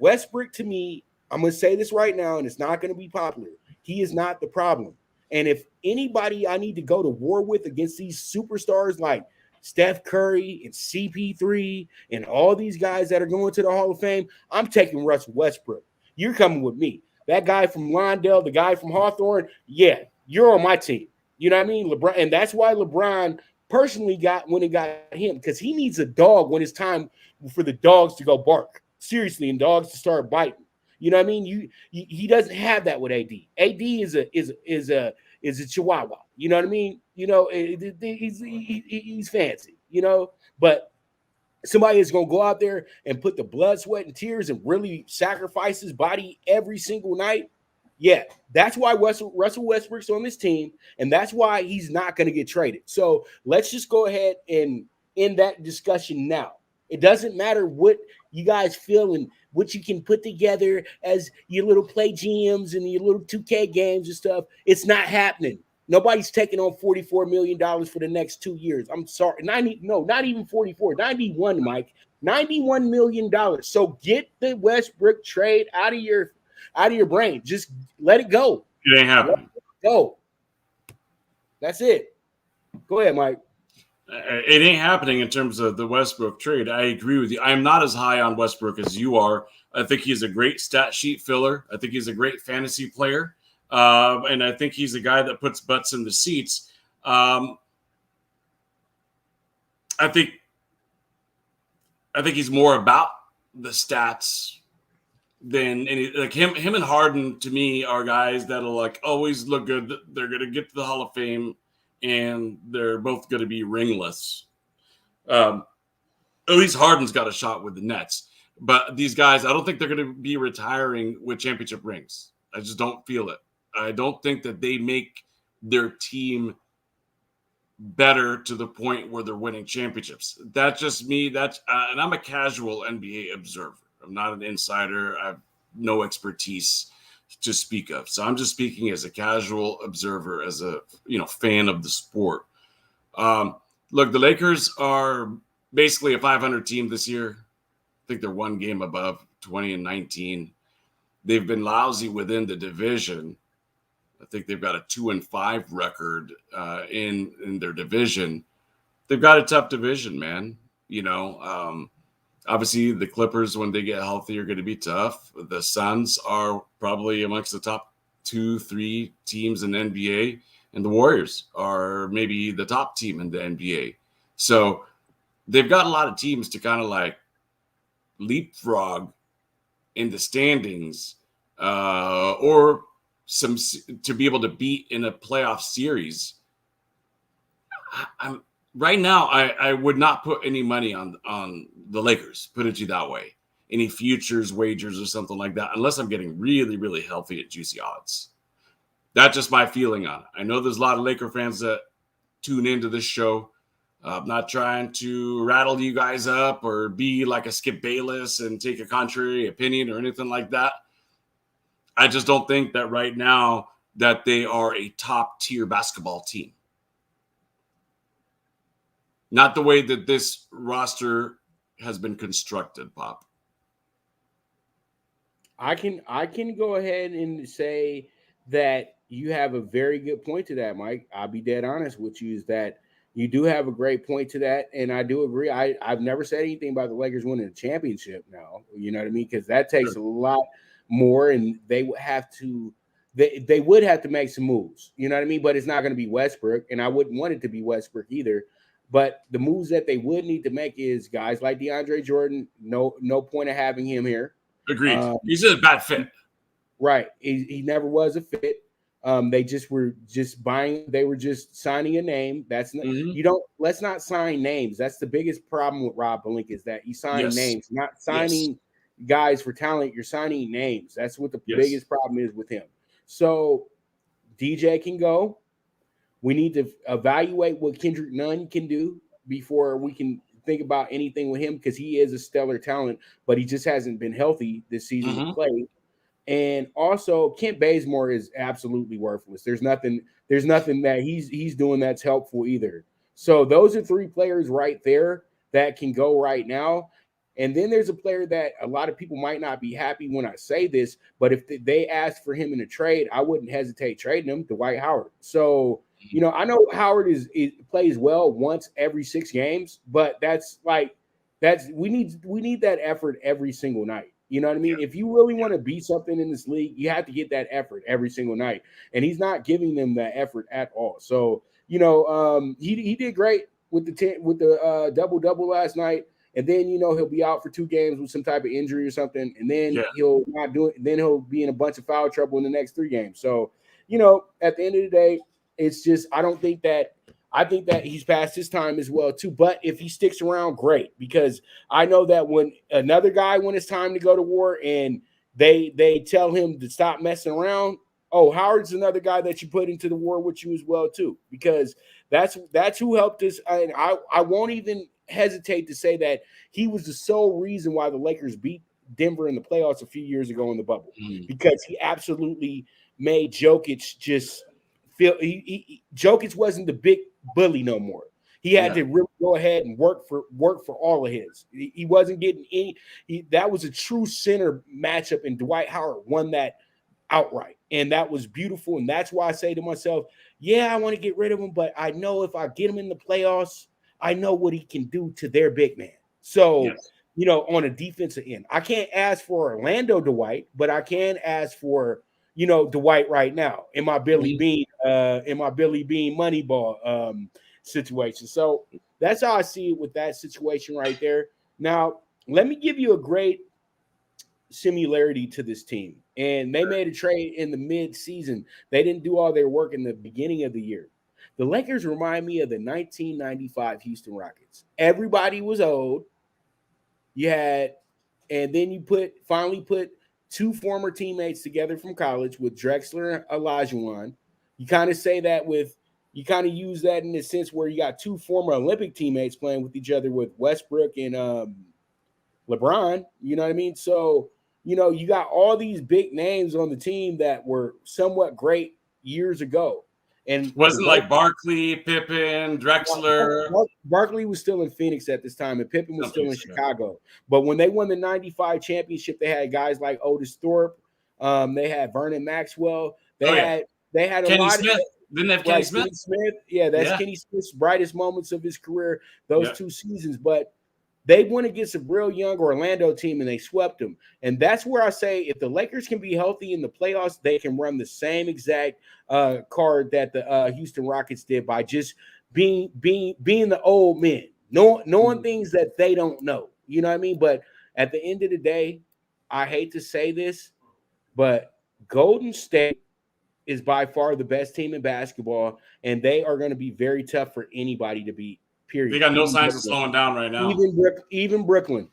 Westbrook, to me, I'm going to say this right now, and it's not going to be popular. He is not the problem. And if anybody I need to go to war with against these superstars like Steph Curry and CP3 and all these guys that are going to the Hall of Fame, I'm taking Russell Westbrook. You're coming with me. That guy from Lawndale, the guy from Hawthorne, yeah, you're on my team. You know what I mean? LeBron, and that's why LeBron personally got him, because he needs a dog when it's time for the dogs to go bark. Seriously, and dogs to start biting. You know what I mean? He doesn't have that with AD. AD is a chihuahua. You know what I mean? You know, he's fancy, you know, but somebody is going to go out there and put the blood, sweat, and tears and really sacrifice his body every single night. Yeah, that's why Russell Westbrook's on this team, and that's why he's not going to get traded. So let's just go ahead and end that discussion now. It doesn't matter what you guys feel and what you can put together as your little play GMs and your little 2K games and stuff. It's not happening. Nobody's taking on $44 million for the next 2 years. I'm sorry. Not even 44, 91, Mike. $91 million. So get the Westbrook trade out of your brain. Just let it go. It ain't happening. Go. That's it. Go ahead, Mike. It ain't happening in terms of the Westbrook trade. I agree with you. I'm not as high on Westbrook as you are. I think he's a great stat sheet filler. I think he's a great fantasy player. And I think he's a guy that puts butts in the seats. I think he's more about the stats than any, like him and Harden to me are guys that'll like always look good. They're going to get to the Hall of Fame and they're both going to be ringless. At least Harden's got a shot with the Nets. But these guys, I don't think they're going to be retiring with championship rings. I just don't feel it. I don't think that they make their team better to the point where they're winning championships. That's just me. And I'm a casual NBA observer. I'm not an insider. I have no expertise to speak of. So I'm just speaking as a casual observer, as a fan of the sport. Look, the Lakers are basically a 500 team this year. I think they're one game above 20-19. They've been lousy within the division. I think they've got a 2-5 record in their division. They've got a tough division, man. Obviously the Clippers, when they get healthy, are going to be tough. The Suns are probably amongst the top 2-3 teams in the NBA, and the Warriors are maybe the top team in the NBA. So they've got a lot of teams to kind of like leapfrog in the standings, or some to be able to beat in a playoff series. Right now, I would not put any money on the Lakers, put it to you that way. Any futures wagers or something like that, unless I'm getting really, really healthy at juicy odds. That's just my feeling on it. I know there's a lot of Laker fans that tune into this show. I'm not trying to rattle you guys up or be like a Skip Bayless and take a contrary opinion or anything like that. I just don't think that right now that they are a top tier basketball team. Not the way that this roster has been constructed, Pop. I can go ahead and say that you have a very good point to that, Mike. I'll be dead honest with you, is that you do have a great point to that, and I do agree. I've never said anything about the Lakers winning a championship now. You know what I mean? Because that takes a lot more, and they would have to make some moves. You know what I mean? But it's not going to be Westbrook, and I wouldn't want it to be Westbrook either. But the moves that they would need to make is guys like DeAndre Jordan. No point of having him here. Agreed. He's a bad fit. Right. He never was a fit. They were just signing a name. That's not, let's not sign names. That's the biggest problem with Rob Pelinka, is that you sign names, not signing guys for talent. You're signing names. That's what the biggest problem is with him. So DJ can go. We need to evaluate what Kendrick Nunn can do before we can think about anything with him, because he is a stellar talent, but he just hasn't been healthy this season to play. And also, Kent Bazemore is absolutely worthless. There's nothing that he's doing that's helpful either. So those are three players right there that can go right now. And then there's a player that a lot of people might not be happy when I say this, but if they asked for him in a trade, I wouldn't hesitate trading him, Dwight Howard. So, I know Howard plays well once every 6 games, but we need that effort every single night. You know what I mean? If you really want to be something in this league, you have to get that effort every single night. And he's not giving them that effort at all. So, he did great with the double-double last night. And then, he'll be out for 2 games with some type of injury or something. And then he'll not do it. Then he'll be in a bunch of foul trouble in the next 3 games. So, at the end of the day, it's just, I think that he's past his time as well, too. But if he sticks around, great. Because I know that when it's time to go to war and they tell him to stop messing around, Howard's another guy that you put into the war with you as well, too. Because that's who helped us. And I won't even hesitate to say that he was the sole reason why the Lakers beat Denver in the playoffs a few years ago in the bubble. Because he absolutely made Jokic just feel Jokic wasn't the big bully no more. He had to really go ahead and work for all of his. He wasn't getting any. That was a true center matchup, and Dwight Howard won that outright, and that was beautiful. And that's why I say to myself, I want to get rid of him, but I know if I get him in the playoffs, I know what he can do to their big man. So, on a defensive end, I can't ask for Orlando Dwight, but I can ask for Dwight right now in my Billy Bean Moneyball situation. So that's how I see it with that situation right there. Now, let me give you a great similarity to this team. And they made a trade in the mid-season. They didn't do all their work in the beginning of the year. The Lakers remind me of the 1995 Houston Rockets. Everybody was old. You had, and then you finally put two former teammates together from college with Drexler and Olajuwon. You kind of say that you kind of use that in the sense where you got two former Olympic teammates playing with each other with Westbrook and LeBron. You know what I mean? So, you got all these big names on the team that were somewhat great years ago. And wasn't like Barkley, Pippen, Drexler. Barkley was still in Phoenix at this time, and Pippen was still in Chicago. But when they won the 95 championship, they had guys like Otis Thorpe. They had Vernon Maxwell. They had Kenny a lot Smith. Didn't they have Kenny Smith? Kenny Smith. Yeah, that's Kenny Smith's brightest moments of his career, those 2 seasons. But they went against a real young Orlando team, and they swept them. And that's where I say if the Lakers can be healthy in the playoffs, they can run the same exact card that the Houston Rockets did by just being the old men, knowing things that they don't know. You know what I mean? But at the end of the day, I hate to say this, but Golden State is by far the best team in basketball, and they are going to be very tough for anybody to beat. Period. They got no signs of slowing down right now. Even Brooklyn.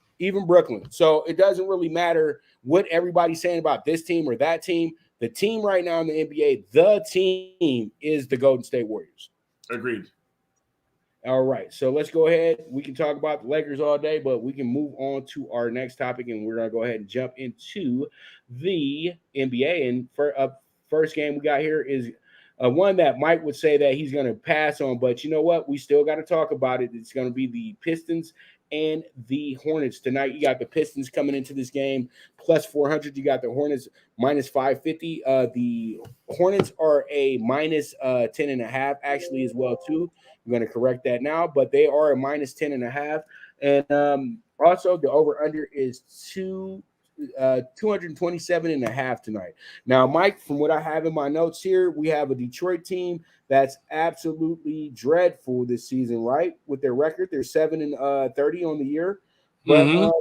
So it doesn't really matter what everybody's saying about this team or that team. The team right now in the NBA, the team is the Golden State Warriors. Agreed. All right. So let's go ahead. We can talk about the Lakers all day, but we can move on to our next topic, and we're going to go ahead and jump into the NBA. And first game we got here is one that Mike would say that he's going to pass on, but you know what? We still got to talk about it. It's going to be the Pistons and the Hornets tonight. You got the Pistons coming into this game plus 400. You got the Hornets minus 550. The Hornets are a minus 10.5 actually as well too. I'm going to correct that now, but they are a minus 10.5. And also the over under is 227.5 tonight. Now, Mike, from what I have in my notes here, we have a Detroit team that's absolutely dreadful this season, right? With their record, they're 7-30 on the year, but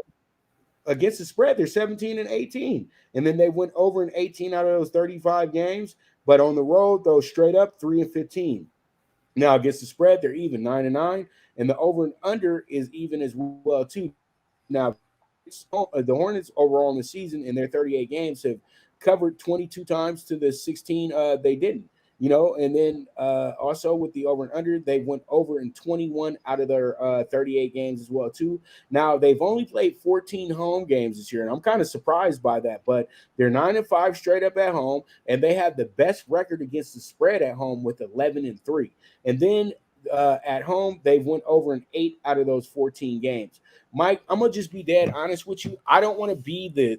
against the spread, they're 17-18, and then they went over in 18 out of those 35 games. But on the road, though, straight up 3-15. Now against the spread, they're even 9-9, and the over and under is even as well too. Now, the Hornets overall in the season in their 38 games have covered 22 times to the 16 they didn't, and then also with the over and under, they went over in 21 out of their 38 games as well too. Now they've only played 14 home games this year, and I'm kind of surprised by that, but they're 9-5 straight up at home, and they have the best record against the spread at home with 11-3. And then at home, they've went over in 8 out of those 14 games. Mike, I'm gonna just be dead honest with you. I don't want to be the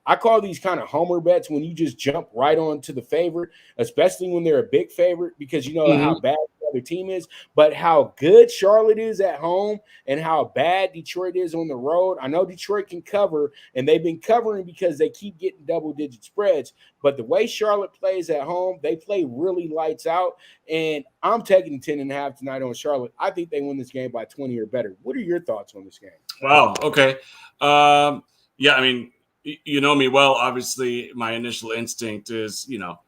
I call these kind of homer bets when you just jump right on to the favorite, especially when they're a big favorite, because you know how bad the other team is, but how good Charlotte is at home and how bad Detroit is on the road. I know Detroit can cover, and they've been covering because they keep getting double-digit spreads, but the way Charlotte plays at home, they play really lights out, and I'm taking 10.5 tonight on Charlotte. I think they win this game by 20 or better. What are your thoughts on this game? Wow. Okay. Yeah, I mean, you know me well. Obviously, my initial instinct is, two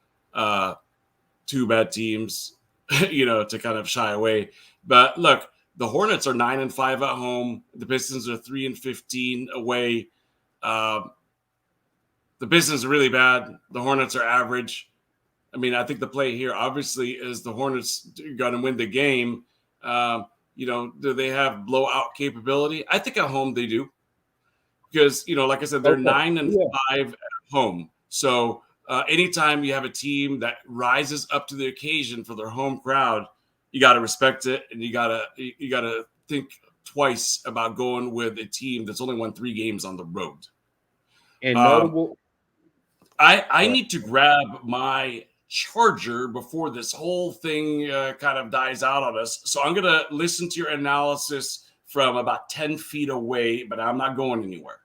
bad teams, to kind of shy away. But look, the Hornets are 9-5 at home. The Pistons are 3-15 away. The Pistons are really bad. The Hornets are average. I mean, I think the play here, obviously, is the Hornets going to win the game. Do they have blowout capability? I think at home they do. Because, like I said, they're 9-5 at home. So anytime you have a team that rises up to the occasion for their home crowd, you got to respect it, and you got to think twice about going with a team that's only won 3 games on the road. And notable. I need to grab my charger before this whole thing kind of dies out on us. So I'm going to listen to your analysis from about 10 feet away, but I'm not going anywhere.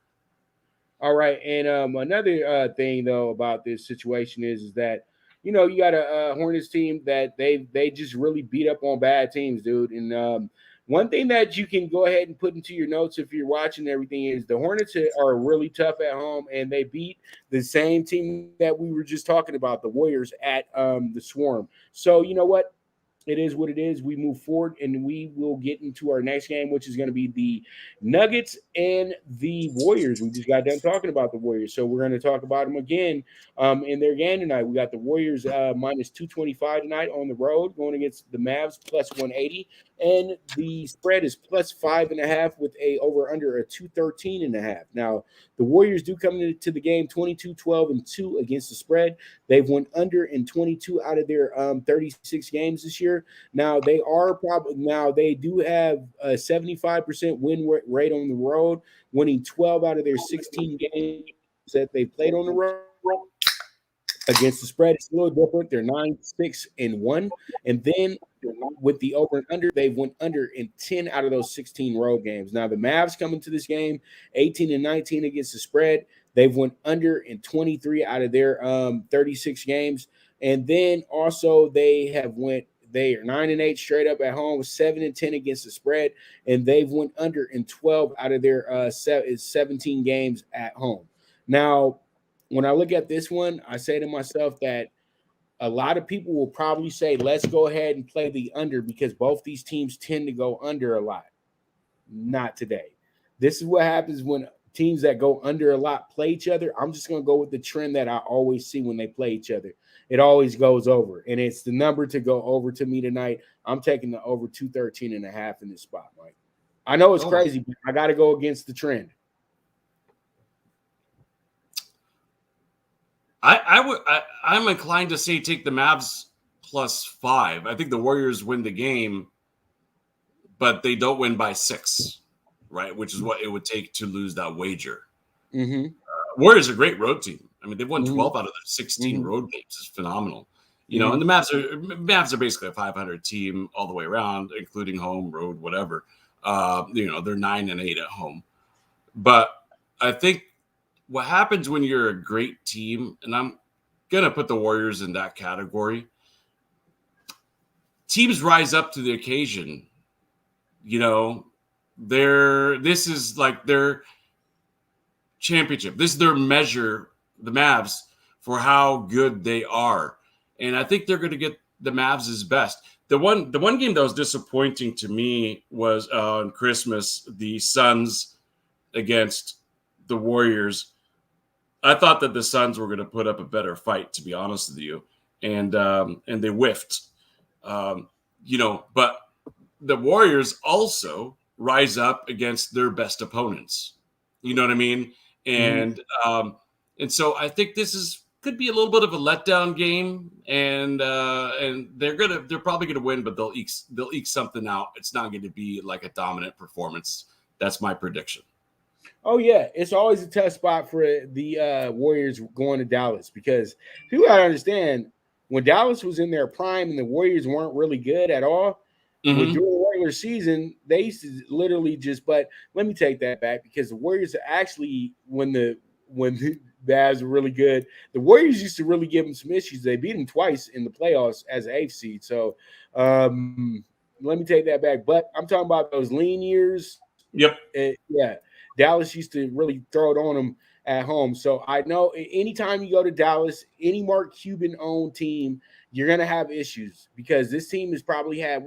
All right. And another thing, though, about this situation is that, you got a Hornets team that they just really beat up on bad teams, dude. And one thing that you can go ahead and put into your notes if you're watching everything is the Hornets are really tough at home, and they beat the same team that we were just talking about, the Warriors, at the Swarm. So, you know what? it is what it is. We move forward, and we will get into our next game, which is going to be the Nuggets and the Warriors. We just got done talking about the Warriors, so we're going to talk about them again in their game tonight. We got the Warriors minus 225 tonight on the road, going against the Mavs plus 180, and the spread is plus 5.5 with a over under a 213.5. Now, the Warriors do come into the game 22-12-2 against the spread. They've went under in 22 out of their 36 games this year. Now they do have a 75% win rate on the road, winning 12 out of their 16 games that they played on the road. Against the spread, it's a little different. They're 9-6-1, and then with the over and under, they've went under in 10 out of those 16 road games. Now the Mavs come into this game 18-19 against the spread. They've went under in 23 out of their 36 games, and then also they are 9-8 straight up at home, 7-10 against the spread, and they've went under in 12 out of their 17 games at home. Now, when I look at this one, I say to myself that a lot of people will probably say, let's go ahead and play the under because both these teams tend to go under a lot. Not today. This is what happens when teams that go under a lot play each other. I'm just going to go with the trend that I always see when they play each other. It always goes over, and it's the number to go over to me tonight. I'm taking the over 213.5 in this spot, Mike. I know it's crazy, but I got to go against the trend. I'm inclined to say take the Mavs plus 5. I think the Warriors win the game, but they don't win by 6, right? Which is what it would take to lose that wager. Mm-hmm. Warriors are a great road team. I mean, they've won 12 out of their 16 road games. It's phenomenal. You know, and the Mavs are basically a 500 team all the way around, including home, road, whatever. You know, they're 9-8 at home. But I think what happens when you're a great team, and I'm going to put the Warriors in that category, teams rise up to the occasion. You know, this is like their championship. This is their measure, the Mavs, for how good they are. And I think they're going to get the Mavs' best. The one game that was disappointing to me was on Christmas, the Suns against the Warriors. I thought that the Suns were going to put up a better fight, to be honest with you, and they whiffed. You know, but the Warriors also rise up against their best opponents. You know what I mean? And so I think this could be a little bit of a letdown game, and they're probably gonna win, but they'll eke something out. It's not going to be like a dominant performance. That's my prediction. Oh, yeah. It's always a tough spot for the Warriors going to Dallas because people got to understand when Dallas was in their prime and the Warriors weren't really good at all, during the regular season, they used to literally but let me take that back because the Warriors actually, when the Mavs were really good, the Warriors used to really give them some issues. They beat them twice in the playoffs as an 8th seed. So let me take that back. But I'm talking about those lean years. Yep. Yeah. Dallas used to really throw it on them at home. So I know anytime you go to Dallas, any Mark Cuban-owned team, you're going to have issues because this team has probably had,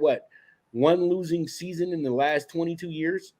one losing season in the last 22 years,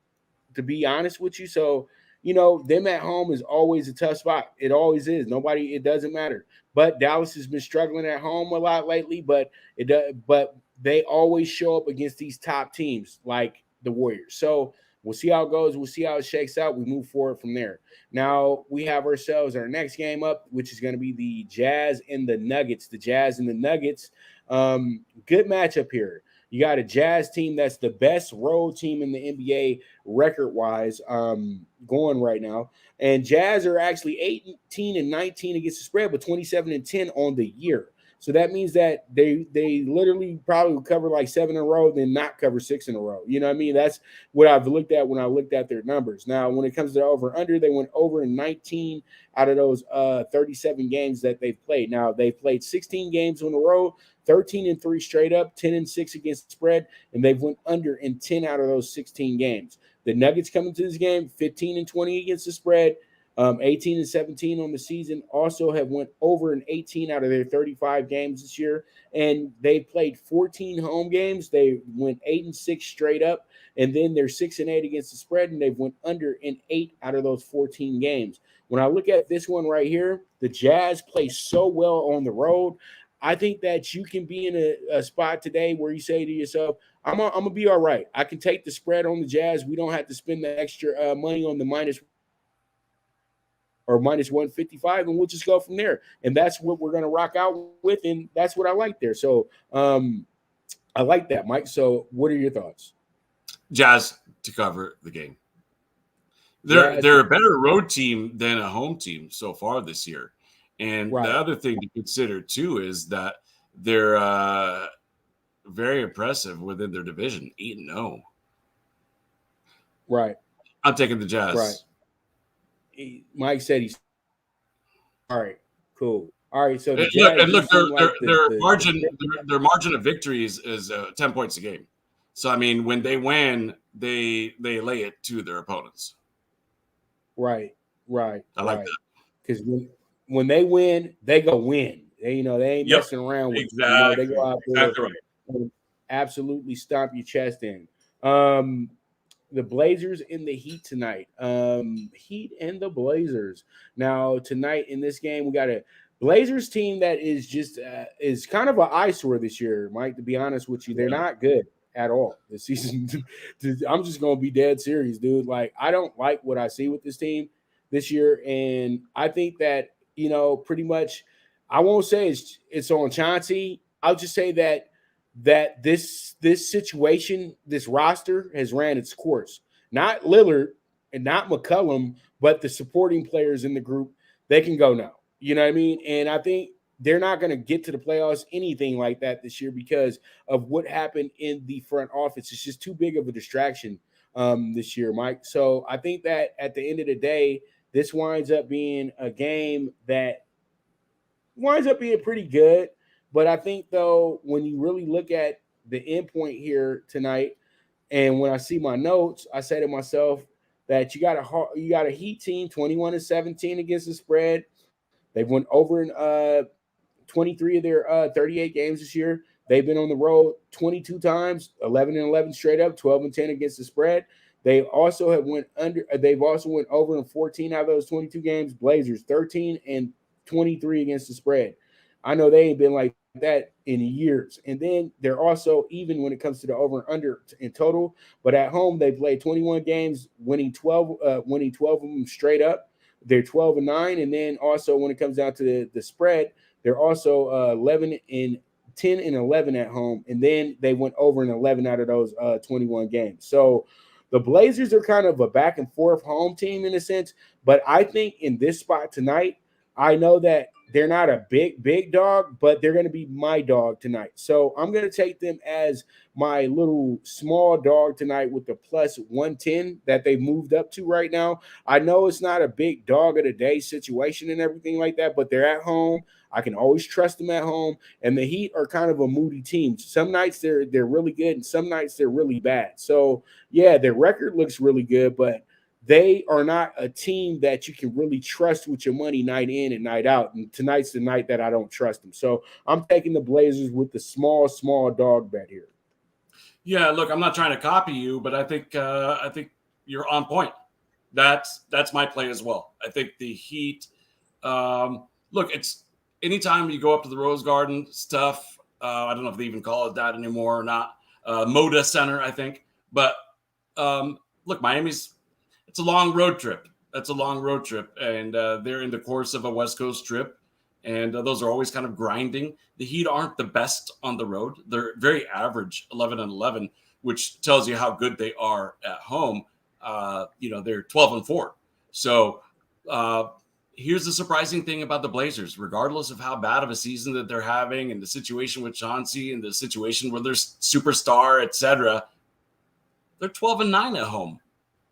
to be honest with you. So, you know, them at home is always a tough spot. It always is. It doesn't matter. But Dallas has been struggling at home a lot lately, but they always show up against these top teams like the Warriors. So we'll see how it goes. We'll see how it shakes out. We move forward from there. Now we have ourselves our next game up, which is going to be the Jazz and the Nuggets. The Jazz and the Nuggets. Good matchup here. You got a Jazz team that's the best road team in the NBA record-wise going right now. And Jazz are actually 18-19 against the spread, but 27-10 on the year. So that means that they literally probably will cover like 7 in a row, then not cover 6 in a row. You know what I mean? That's what I've looked at when I looked at their numbers. Now, when it comes to over-under, they went over in 19 out of those 37 games that they've played. Now, they've played 16 games on the road, 13-3 straight up, 10-6 against the spread, and they've went under in 10 out of those 16 games. The Nuggets coming to this game, 15-20 against the spread, 18-17 on the season. Also have went over in 18 out of their 35 games this year, and they played 14 home games. They went 8-6 straight up, and then they're 6-8 against the spread, and they've went under in 8 out of those 14 games. When I look at this one right here, the Jazz play so well on the road. I think that you can be in a spot today where you say to yourself, I'm gonna be all right. I can take the spread on the Jazz. We don't have to spend the extra money on the minus 155, and we'll just go from there. And that's what we're going to rock out with, and that's what I like there. So I like that, Mike. So what are your thoughts? Jazz to cover the game. They're a better road team than a home team so far this year. And the other thing to consider, too, is that they're very impressive within their division, 8-0. Right. I'm taking the Jazz. Right. Mike said he's all right. Cool. All right. So their margin of victory is 10 points a game. So I mean, when they win, they lay it to their opponents. Right. I like that because when they win, they go win. They ain't messing around with exactly. They go out there and absolutely stomp your chest in. The Blazers and the Heat tonight. Heat and the Blazers. Now, tonight in this game, we got a Blazers team that is just is kind of an eyesore this year, Mike, to be honest with you. They're not good at all this season. I'm just going to be dead serious, dude. Like, I don't like what I see with this team this year. And I think that, pretty much, I won't say it's on Chauncey. I'll just say that this situation, this roster has ran its course. Not Lillard and not McCollum, but the supporting players in the group, they can go now. You know what I mean? And I think they're not going to get to the playoffs, anything like that this year because of what happened in the front office. It's just too big of a distraction this year, Mike. So I think that at the end of the day, this winds up being a game that winds up being pretty good. But I think, though, when you really look at the end point here tonight, and when I see my notes, I say to myself that you got a Heat team 21-17 against the spread. They've went over in 23 of their 38 games this year. They've been on the road 22 times, 11-11 straight up, 12-10 against the spread. They also have went under. They've also went over in 14 out of those 22 games. Blazers 13-23 against the spread. I know they ain't been like that in years. And then they're also even when it comes to the over and under in total. But at home, they played 21 games, winning 12 of them straight up. They're 12-9. And then also when it comes down to the spread, they're also 10-11 at home. And then they went over in 11 out of those 21 games. So the Blazers are kind of a back and forth home team in a sense. But I think in this spot tonight, I know that they're not a big dog, but they're going to be my dog tonight. So I'm going to take them as my little small dog tonight with the plus 110 that they moved up to right now. I know it's not a big dog of the day situation and everything like that, but they're at home. I can always trust them at home. And the Heat are kind of a moody team. Some nights they're really good, and some nights they're really bad. So, yeah, their record looks really good, but they are not a team that you can really trust with your money night in and night out. And tonight's the night that I don't trust them. So I'm taking the Blazers with the small dog bet here. Yeah, look, I'm not trying to copy you, but I think you're on point. That's my play as well. I think the Heat. Look, it's anytime you go up to the Rose Garden, it's tough. I don't know if they even call it that anymore or not. Moda Center, I think. But look, Miami's. It's a long road trip. That's a long road trip. And they're in the course of a West Coast trip. And those are always kind of grinding. The Heat aren't the best on the road. They're very average, 11-11, which tells you how good they are at home. They're 12-4. So here's the surprising thing about the Blazers. Regardless of how bad of a season that they're having and the situation with Chauncey and the situation where there's superstar, etc., they're 12-9 at home.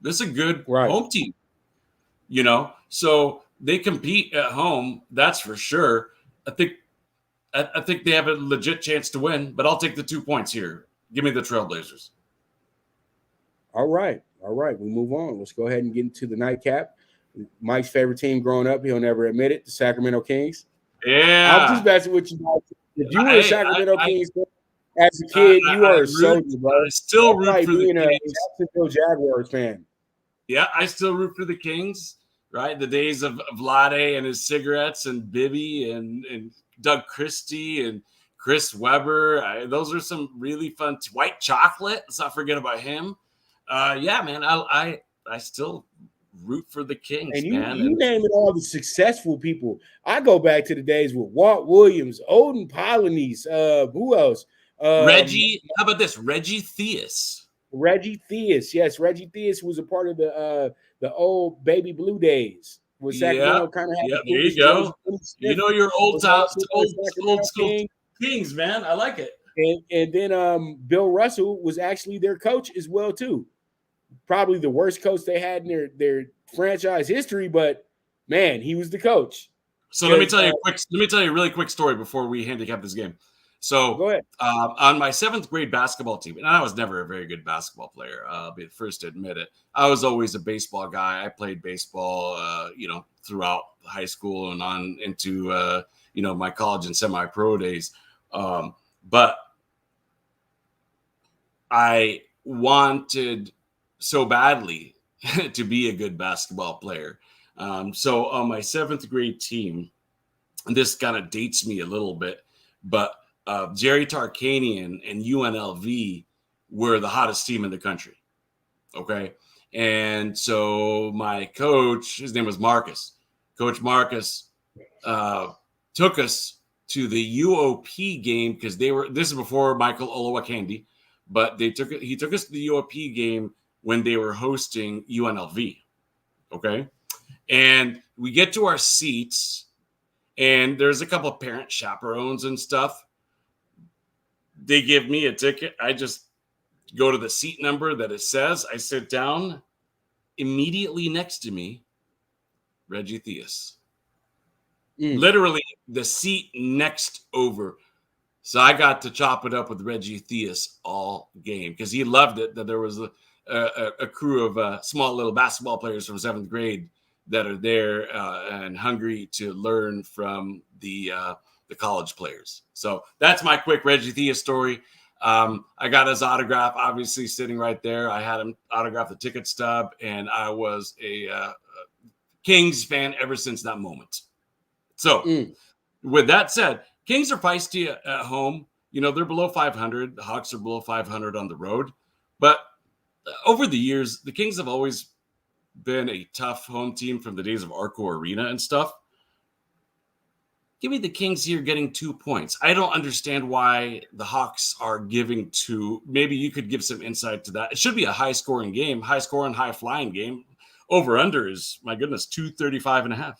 This is a good home team, so they compete at home. That's for sure. I think they have a legit chance to win, but I'll take the 2 points here. Give me the Trailblazers. All right. We move on. Let's go ahead and get into the nightcap. Mike's favorite team growing up. He'll never admit it. The Sacramento Kings. Yeah. I'm just messing with you guys. If you were a Sacramento Kings as a kid, you are a soldier, bro. I still root like for the being a Kings. Jacksonville Jaguars fan. Yeah, I still root for the Kings. Right, the days of Vlade and his cigarettes and Bibby and Doug Christie and Chris Webber. Those are some really fun. White Chocolate. Let's not forget about him. Yeah, man. I still root for the Kings, and man. You naming all the successful people. I go back to the days with Walt Williams, Odin Polynice, who else? Reggie. How about this? Reggie Theus. Reggie Theus. Yes, Reggie Theus was a part of the old Baby Blue days. With Sacramento kind of had there you go. You know your old school Kings, man. I like it. And then Bill Russell was actually their coach as well too. Probably the worst coach they had in their franchise history, but man, he was the coach. So let me tell you a really quick story before we handicap this game. So go ahead. On my 7th grade basketball team, and I was never a very good basketball player, I'll be the first to admit it. I was always a baseball guy. I played baseball, throughout high school and on into, my college and semi-pro days. But I wanted so badly to be a good basketball player. So on my 7th grade team, and this kind of dates me a little bit, but Jerry Tarkanian and UNLV were the hottest team in the country. Okay. And so my coach, his name was Marcus. Coach Marcus took us to the UOP game because this is before Michael Olowokandi, but he took us to the UOP game when they were hosting UNLV. Okay. And we get to our seats and there's a couple of parent chaperones and stuff. They give me a ticket. I just go to the seat number that it says. I sit down. Immediately next to me, Reggie Theus. Literally the seat next over. So I got to chop it up with Reggie Theus all game because he loved it that there was a crew of small little basketball players from 7th grade that are there and hungry to learn from the college players. So that's my quick Reggie Theus story. I got his autograph, obviously sitting right there. I had him autograph the ticket stub, and I was a Kings fan ever since that moment. So with that said, Kings are feisty at home. They're below 500. The Hawks are below 500 on the road. But over the years, the Kings have always been a tough home team from the days of Arco Arena and stuff. Give me the Kings here getting 2 points. I don't understand why the Hawks are giving 2. Maybe you could give some insight to that. It should be a high-scoring game, high-scoring, high-flying game. Over-under is, my goodness, 235.5.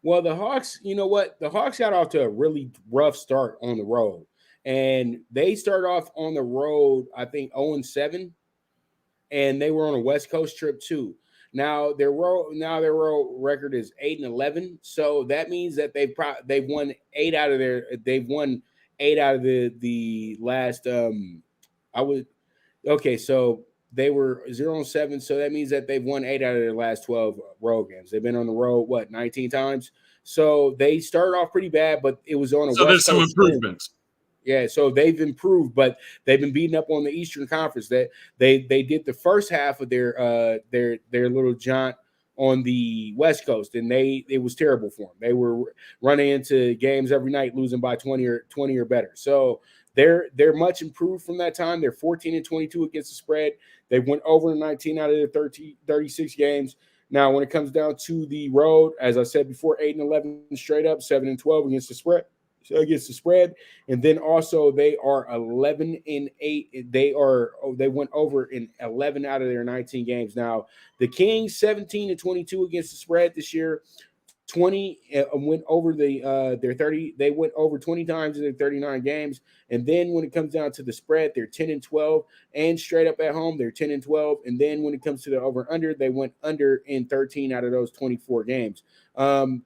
Well, the Hawks, you know what? The Hawks got off to a really rough start on the road. And they started off on the road, I think, 0-7. And they were on a West Coast trip, too. Now their road record is 8-11, so that means that they've won 8 out of the last. So they were 0-7, so that means that they've won 8 out of their last 12 road games. They've been on the road 19 times, so they started off pretty bad, but it was on a. So West there's some Coast improvements. Yeah, so they've improved, but they've been beating up on the Eastern Conference. That they did the first half of their little jaunt on the West Coast, and it was terrible for them. They were running into games every night, losing by 20 or better. So they're much improved from that time. They're 14-22 against the spread. They went over 19 out of their 36 games. Now, when it comes down to the road, as I said before, 8-11 straight up, 7-12 against the spread. And then also they are 11-8. They went over in 11 out of their 19 games. Now the Kings 17-22 against the spread this year. 20 went over their 30. They went over 20 times in their 39 games. And then when it comes down to the spread, they're 10-12, and straight up at home they're 10-12. And then when it comes to the over under, they went under in 13 out of those 22 games. I'm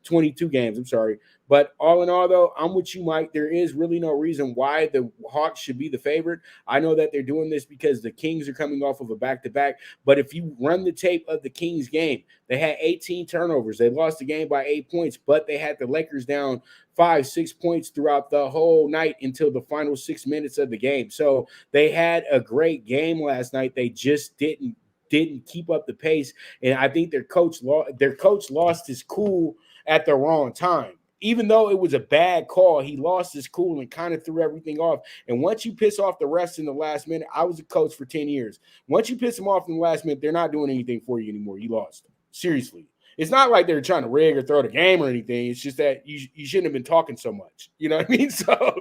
sorry. But all in all, though, I'm with you, Mike. There is really no reason why the Hawks should be the favorite. I know that they're doing this because the Kings are coming off of a back-to-back. But if you run the tape of the Kings game, they had 18 turnovers. They lost the game by 8 points, but they had the Lakers down 5-6 points throughout the whole night until the final 6 minutes of the game. So they had a great game last night. They just didn't keep up the pace, and I think their coach lost his cool at the wrong time. Even though it was a bad call, he lost his cool and kind of threw everything off. And once you piss off the refs in the last minute, I was a coach for 10 years. Once you piss them off in the last minute, they're not doing anything for you anymore. You lost. Seriously. It's not like they're trying to rig or throw the game or anything. It's just that you shouldn't have been talking so much. You know what I mean? So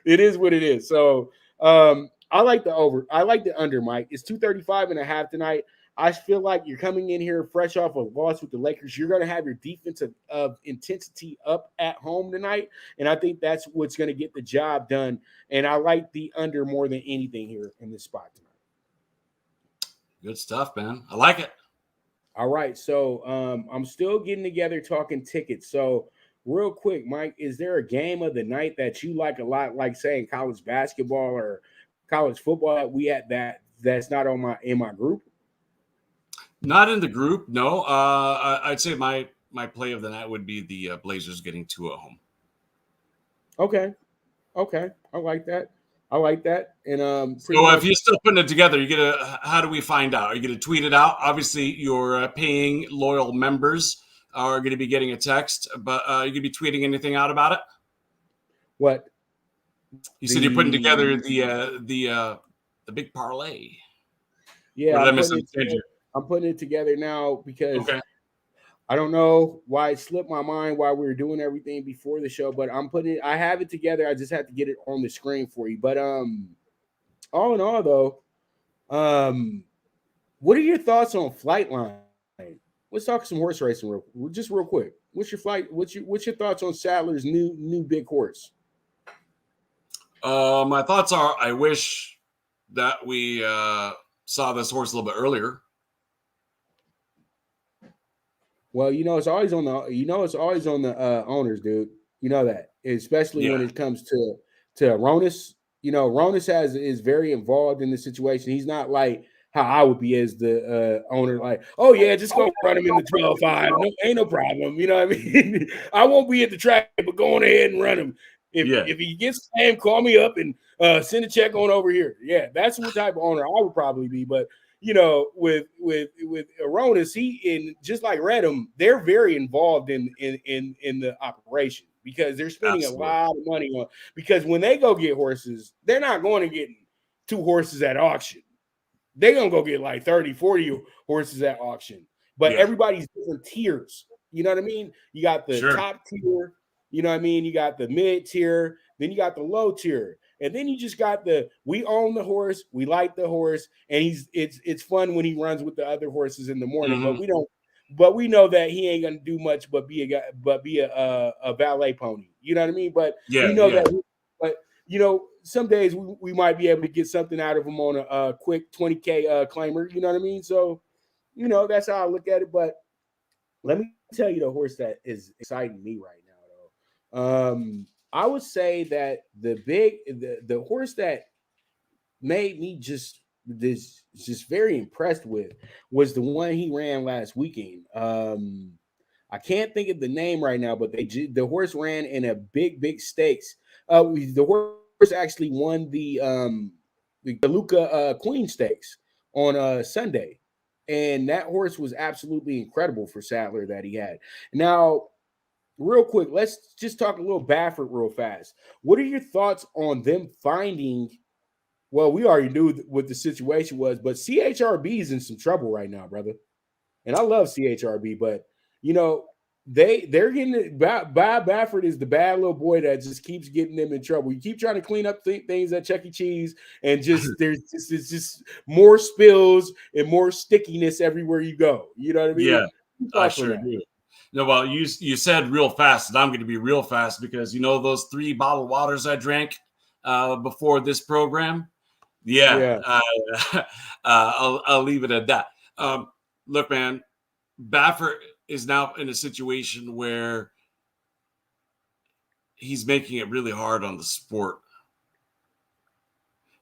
it is what it is. So I like the over. I like the under, Mike. It's 235.5 tonight. I feel like you're coming in here fresh off a loss with the Lakers. You're going to have your defensive intensity up at home tonight, and I think that's what's going to get the job done. And I like the under more than anything here in this spot tonight. Good stuff, man. I like it. All right, so I'm still getting together talking tickets. So real quick, Mike, is there a game of the night that you like a lot, like saying college basketball or college football that we had that's not in my group? Not in the group, no. I'd say my play of the night would be the Blazers getting 2 at home. Okay, I like that. And so if you're still putting it together, how do we find out? Are you gonna tweet it out? Obviously, your paying loyal members are going to be getting a text, but you gonna be tweeting anything out about it? What? You said you're putting together the big parlay. Yeah, I'm putting it together now because I don't know why it slipped my mind while we were doing everything before the show, but I have it together. I just have to get it on the screen for you. But all in all, though, what are your thoughts on Flightline? Let's talk some horse racing real quick. What's your thoughts on Sadler's new big horse? My thoughts are I wish that we saw this horse a little bit earlier. Well, it's always on the owners, dude. You know that, especially when it comes to Ronis. Ronis is very involved in the situation. He's not like how I would be as the owner, like, oh yeah, just go run him in the 12.5. No, ain't no problem. You know what I mean? I won't be at the track, but go on ahead and run him. If he gets slammed, call me up and send a check on over here. Yeah, that's what type of owner I would probably be. But with Aronis, just like Redham, they're very involved in the operation because they're spending a lot of money on. Because when they go get horses, they're not going to get 2 horses at auction. They're gonna go get like 30, 40 horses at auction. But everybody's different tiers. You know what I mean? You got the top tier. You know what I mean? You got the mid tier. Then you got the low tier. And then you just got we own the horse, we like the horse, and it's fun when he runs with the other horses in the morning. But we know that he ain't gonna do much but be a valet pony. You know what I mean? But we know that. Some days we might be able to get something out of him on a quick 20K claimer. You know what I mean? So that's how I look at it. But let me tell you the horse that is exciting me right now, though. I would say that the horse that made me just very impressed with was the one he ran last weekend. I can't think of the name right now, but the horse ran in a big stakes. The horse actually won the Luca Queen Stakes on Sunday, and that horse was absolutely incredible for Sadler that he had. Now, real quick, let's just talk a little Baffert real fast. What are your thoughts on them finding? Well, we already knew what the situation was, but CHRB is in some trouble right now, brother. And I love CHRB, but they're getting it. Bob Baffert is the bad little boy that just keeps getting them in trouble. You keep trying to clean up things at Chuck E. Cheese, and it's just more spills and more stickiness everywhere you go. You know what I mean? Yeah, I sure do. No, well, you said real fast, and I'm going to be real fast because those 3 bottled waters I drank before this program. I'll leave it at that. Look, man, Baffert is now in a situation where he's making it really hard on the sport.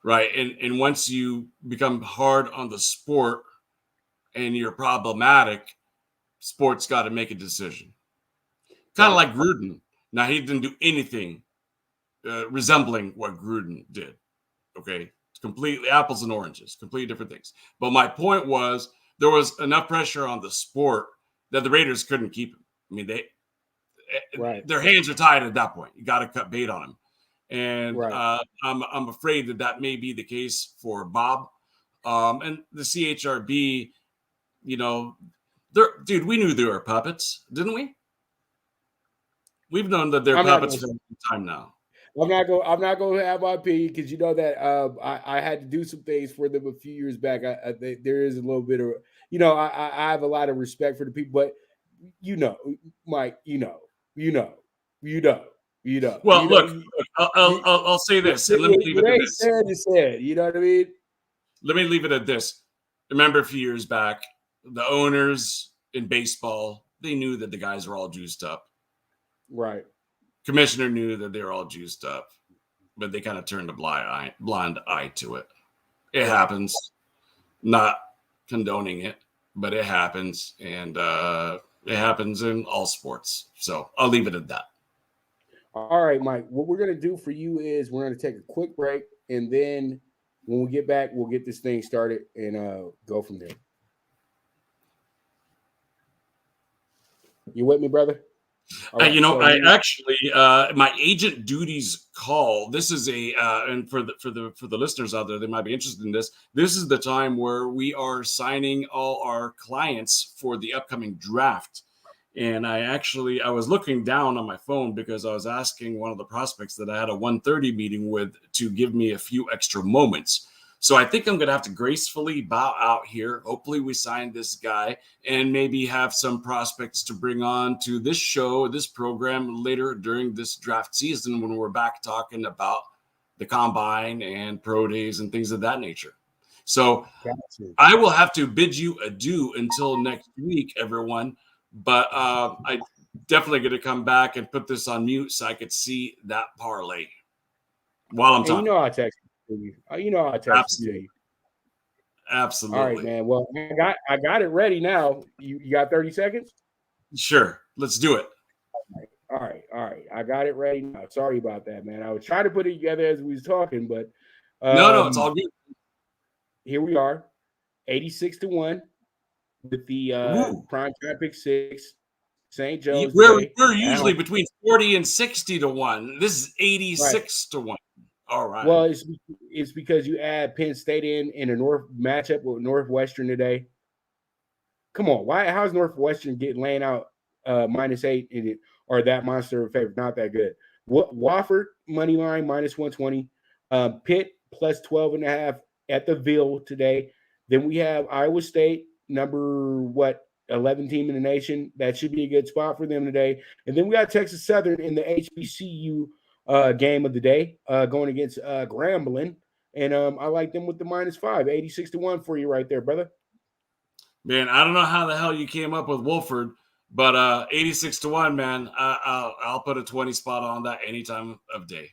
Right. And once you become hard on the sport and you're problematic, sports got to make a decision. Kind of like Gruden. Now, he didn't do anything resembling what Gruden did. Okay. It's completely apples and oranges, completely different things. But my point was there was enough pressure on the sport that the Raiders couldn't keep him. I mean, their hands are tied at that point. You got to cut bait on him. And I'm afraid that may be the case for Bob. And the CHRB, you know, dude, we knew they were puppets, didn't we? We've known that they're puppets for some time now. I'm not going to have my opinion because you know that I had to do some things for them a few years back. There is a little bit of, you know, I have a lot of respect for the people, but you know, Mike, you know. Well, look, I'll say this, and let me leave it at this. Said, you know what I mean? Let me leave it at this. Remember a few years back, the owners in baseball, they knew that the guys were all juiced up. Right. Commissioner knew that they were all juiced up, but they kind of turned a blind eye to it. It happens. Not condoning it, but it happens, and it happens in all sports. So I'll leave it at that. All right, Mike. What we're going to do for you is we're going to take a quick break, and then when we get back, we'll get this thing started and go from there. You with me, brother? Right, my agent duties call. This is and for the listeners out there, they might be interested in this. This is the time where we are signing all our clients for the upcoming draft. And I was looking down on my phone because I was asking one of the prospects that I had a 1:30 meeting with to give me a few extra moments. So I think I'm going to have to gracefully bow out here. Hopefully we sign this guy and maybe have some prospects to bring on to this show, this program later during this draft season when we're back talking about the combine and pro days and things of that nature. So I will have to bid you adieu until next week, everyone. But I definitely going to come back and put this on mute so I could see that parlay while I'm talking. You know I text you. You know I text you. Absolutely. All right, man. Well, I got it ready now. You got 30 seconds? Sure. Let's do it. All right. I got it ready now. Sorry about that, man. I was trying to put it together as we was talking, but no, it's all good. Here we are, 86-1 with the PrimeTime PK6. St. Joe's. We're usually between 40 and 60-1. This is 86-1. All right. Well, it's because you add Penn State in a North matchup with Northwestern today. Come on, how's Northwestern laying out -8 in it, or that monster favorite? Not that good. Wofford money line -120. Pitt +12.5 at the Ville today. Then we have Iowa State, number 11 team in the nation. That should be a good spot for them today. And then we got Texas Southern in the HBCU game of the day, going against Grambling. And I like them with the -5, 86-1 for you right there, brother. Man, I don't know how the hell you came up with Wolford, but 86-1, man. I'll put a 20 spot on that any time of day.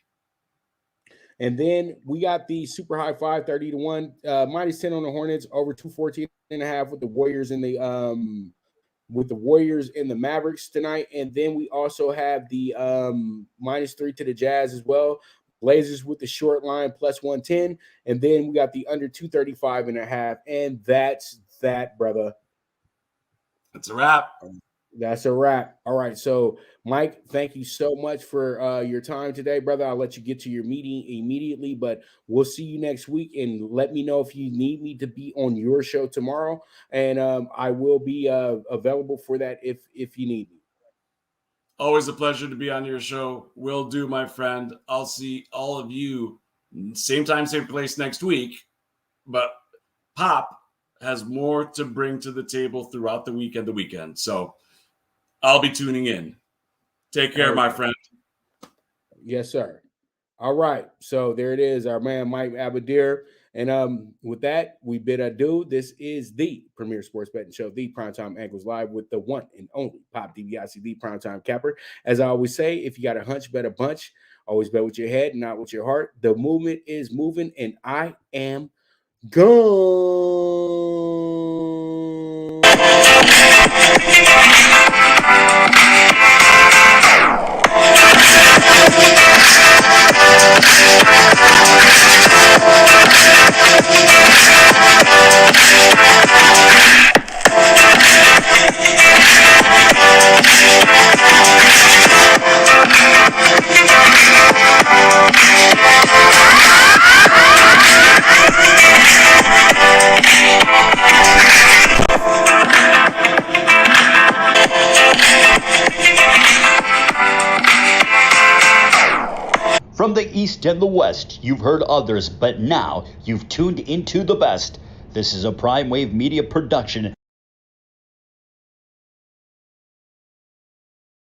And then we got the super high 5, 30-1, -10 on the Hornets, over 214.5 with the Warriors and the Mavericks tonight. And then we also have the -3 to the Jazz as well. Blazers with the short line +110. And then we got the under 235.5. And that's that, brother. That's a wrap. That's a wrap. All right. So, Mike, thank you so much for your time today, brother. I'll let you get to your meeting immediately, but we'll see you next week. And let me know if you need me to be on your show tomorrow. And I will be available for that if you need me. Always a pleasure to be on your show. Will do, my friend. I'll see all of you same time, same place next week. But Pop has more to bring to the table throughout the week and the weekend. So I'll be tuning in. Take care, my friend. Yes, sir. All right. So there it is. Our man, Mike Abadir. And with that, we bid adieu. This is the premier sports betting show, the Primetime Angles Live, with the one and only Pop DiBiase, the Primetime Capper. As I always say, if you got a hunch, bet a bunch. Always bet with your head, not with your heart. The movement is moving, and I am gone. From the East and the West, you've heard others, but now you've tuned into the best. This is a Prime Wave Media production.